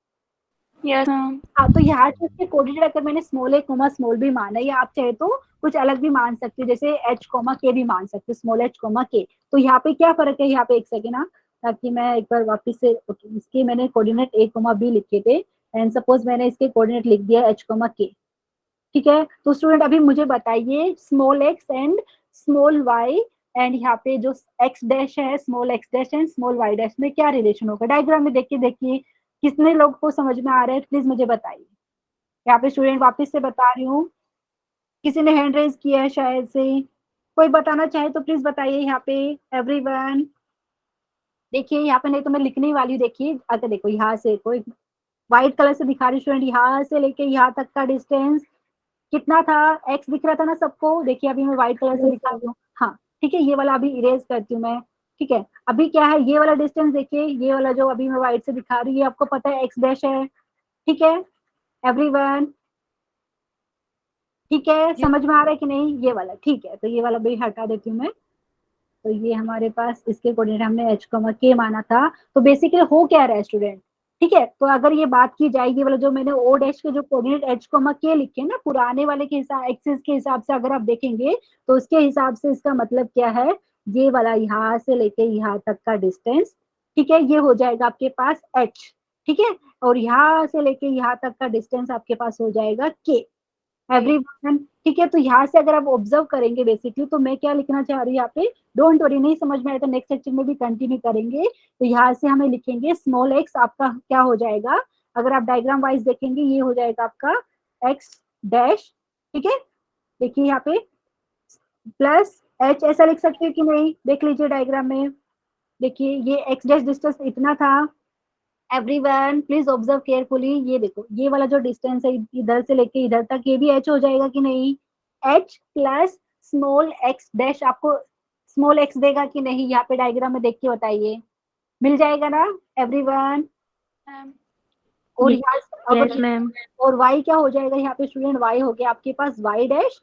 Yes ma'am. हाँ, तो यहाँ से उसके कोऑर्डिनेट अगर मैंने स्मॉल ए कोमा स्मॉल बी माना, या आप चाहे तो कुछ अलग भी मान सकते हो, जैसे एच कोमा के भी मान सकते हो, स्मॉल एच कोमा के। तो यहाँ पे क्या फर्क है, यहाँ पे एक सेकेंड, हाँ, ताकि मैं एक बार वापस से, इसके मैंने कोऑर्डिनेट ए कोमा बी लिखे थे, एंड सपोज मैंने इसके कोऑर्डिनेट लिख दिया एच कोमा के, ठीक है। तो स्टूडेंट अभी मुझे बताइए small X and small Y, and यहाँ पे जो एक्स डैश है, small X dash and small Y dash में क्या रिलेशन होगा? डायग्राम में देखिए, देखिए कितने लोग को समझ में आ रहा है, प्लीज मुझे बताइए। यहाँ पे स्टूडेंट वापस से बता रही हूँ, किसी ने हैंड रेज किया है शायद से, कोई बताना चाहे तो प्लीज बताइए यहाँ पे एवरीवन। देखिए यहाँ पे, नहीं तो मैं लिखने वाली हूँ, देखिए अगर देखो यहाँ से कोई व्हाइट कलर से दिखा रही स्टूडेंट, यहाँ से लेके यहाँ तक का डिस्टेंस कितना था? एक्स दिख रहा था ना सबको? देखिए अभी मैं व्हाइट कलर से दिखा रही हूँ, हाँ ठीक है, ये वाला अभी इरेज करती हूँ मैं, ठीक है। अभी क्या है, ये वाला डिस्टेंस देखिए, ये वाला जो अभी मैं व्हाइट से दिखा रही हूँ, ये आपको पता है एक्स डैश है, ठीक है एवरीवन, ठीक है, समझ में आ रहा है कि नहीं? ये वाला ठीक है, तो ये वाला भी हटा देती हूँ मैं। तो ये हमारे पास इसके कोऑर्डिनेट हमने एच कॉमा के माना था, तो बेसिकली हो क्या रहा है स्टूडेंट, ठीक है। तो अगर ये बात की जाएगी वाला जो मैंने ओ डैश के जो कोऑर्डिनेट एच कॉमा के लिखे ना पुराने वाले के हिसाब एक्सिस के हिसाब से अगर आप देखेंगे, तो उसके हिसाब से इसका मतलब क्या है, ये वाला यहाँ से लेके यहाँ तक का डिस्टेंस, ठीक है, ये हो जाएगा आपके पास एच, ठीक है। और यहाँ से लेके यहाँ तक का डिस्टेंस आपके पास हो जाएगा के एवरीवन, ठीक है। तो यहाँ से अगर आप ऑब्जर्व करेंगे बेसिकली, तो मैं क्या लिखना चाह रही हूँ यहाँ पे, डोंट वरी, नहीं समझ में आया तो नेक्स्ट सेक्शन में भी कंटिन्यू करेंगे। तो यहाँ से हमें लिखेंगे स्मॉल एक्स आपका क्या हो जाएगा, अगर आप डायग्राम वाइज देखेंगे ये हो जाएगा आपका एक्स डैश, ठीक है, देखिए यहाँ पे प्लस एच, ऐसा लिख सकते हो कि नहीं? देख लीजिए डायग्राम में, देखिए ये एक्स डैश डिस्टेंस इतना था एवरीवन, प्लीज ऑब्जर्व केयरफुली, ये देखो ये वाला जो डिस्टेंस है इधर से लेके इधर तक, ये भी एच हो जाएगा कि नहीं? H plus small X dash आपको स्मॉल एक्स देगा कि नहीं? यहाँ पे डायग्राम में देख के बताइए, मिल जाएगा ना एवरीवन? और यहाँ यस मैम। और वाई क्या हो जाएगा यहाँ पे स्टूडेंट? वाई हो गया आपके पास Y dash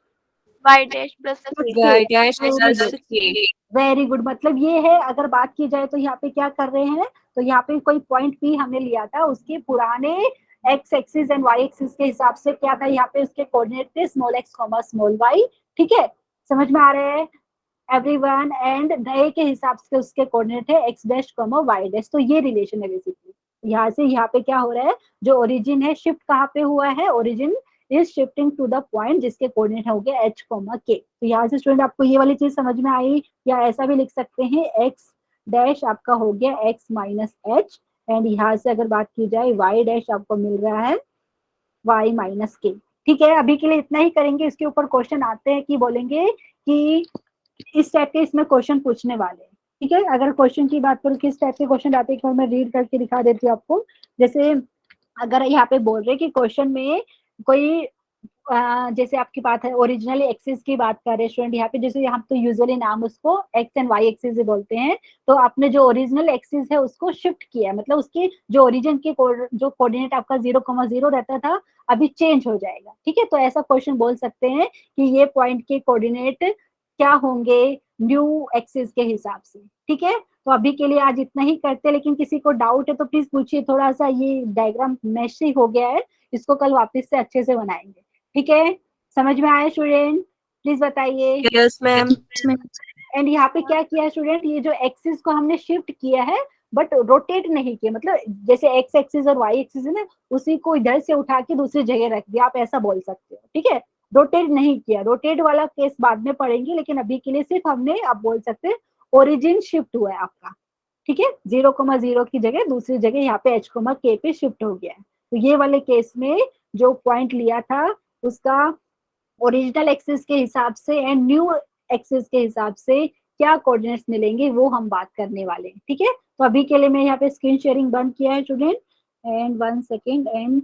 Y dash plus y dash plus k। Very good. मतलब ये है, अगर बात की जाए तो यहाँ पे क्या कर रहे हैं, तो यहाँ पे कोई पॉइंट पी हमने लिया था, उसके पुराने X axis and Y axis के हिसाब से क्या था, यहाँ पे उसके कोऑर्डिनेट थे small X comma small Y, ठीक है, समझ में आ रहे हैं एवरीवन? एंड नए के हिसाब से उसके कोऑर्डिनेट है X dash comma Y dash. तो ये रिलेशन है बेसिकली, यहाँ से यहाँ पे क्या हो रहा है, जो ओरिजिन है शिफ्ट कहाँ पे हुआ है, origin is shifting to the point जिसके कोऑर्डिनेट हो गया एच कॉमा के। तो यहाँ से स्टूडेंट आपको ये वाली चीज समझ में आई, या ऐसा भी लिख सकते हैं एक्स डैश आपका हो गया एक्स माइनस एच, एंड यहाँ से अगर बात की जाए वाई डैश आपको मिल रहा है वाई माइनस के, ठीक है। अभी के लिए इतना ही करेंगे, इसके ऊपर क्वेश्चन आते हैं कि बोलेंगे कि इस टाइप के इसमें क्वेश्चन पूछने वाले हैं, ठीक है। अगर क्वेश्चन की बात करूँ किस टाइप के क्वेश्चन आते हैं, मैं रीड करके दिखा देती हूँ आपको। जैसे अगर यहाँ पे बोल रहे कि क्वेश्चन में कोई जैसे आपकी बात है ओरिजिनल एक्सिस की बात कर रहे स्टूडेंट, यहाँ पे जैसे हम तो यूजुअली नाम उसको एक्स एंड वाई एक्सिस ही बोलते हैं, तो आपने जो ओरिजिनल एक्सिस है उसको शिफ्ट किया है, मतलब उसकी जो ओरिजिन के जो कोऑर्डिनेट आपका 0,0 रहता था अभी चेंज हो जाएगा, ठीक है। तो ऐसा क्वेश्चन बोल सकते हैं कि ये पॉइंट के कोऑर्डिनेट क्या होंगे न्यू एक्सिस के हिसाब से, ठीक है। तो अभी के लिए आज इतना ही करते हैं, लेकिन किसी को डाउट है तो प्लीज पूछिए, थोड़ा सा ये डायग्राम मैशी हो गया है, इसको कल वापस से अच्छे से बनाएंगे, ठीक है। समझ में आया स्टूडेंट? प्लीज बताइए। Yes ma'am. एंड यहाँ पे क्या किया स्टूडेंट, ये जो एक्सिस को हमने शिफ्ट किया है बट रोटेट नहीं किया, मतलब जैसे एक्स एक्सिस और वाई एक्सिस है ना, उसी को इधर से उठा के दूसरी जगह रख दिया, आप ऐसा बोल सकते हो, ठीक है। रोटेट नहीं किया, रोटेट वाला केस बाद में पढ़ेंगे, लेकिन अभी के लिए सिर्फ हमने आप बोल सकते हैं ओरिजिन शिफ्ट हुआ है आपका, ठीक है। 0,0 की जगह दूसरी जगह यहाँ पे एच कोमा के पे शिफ्ट हो गया है। तो ये वाले केस में जो पॉइंट लिया था उसका ओरिजिनल एक्सिस के हिसाब से एंड न्यू एक्सिस के हिसाब से क्या कोऑर्डिनेट्स मिलेंगे वो हम बात करने वाले हैं, ठीक है। तो अभी के लिए मैं यहाँ पे स्क्रीन शेयरिंग बंद किया है स्टूडेंट, एंड 1 सेकेंड, एंड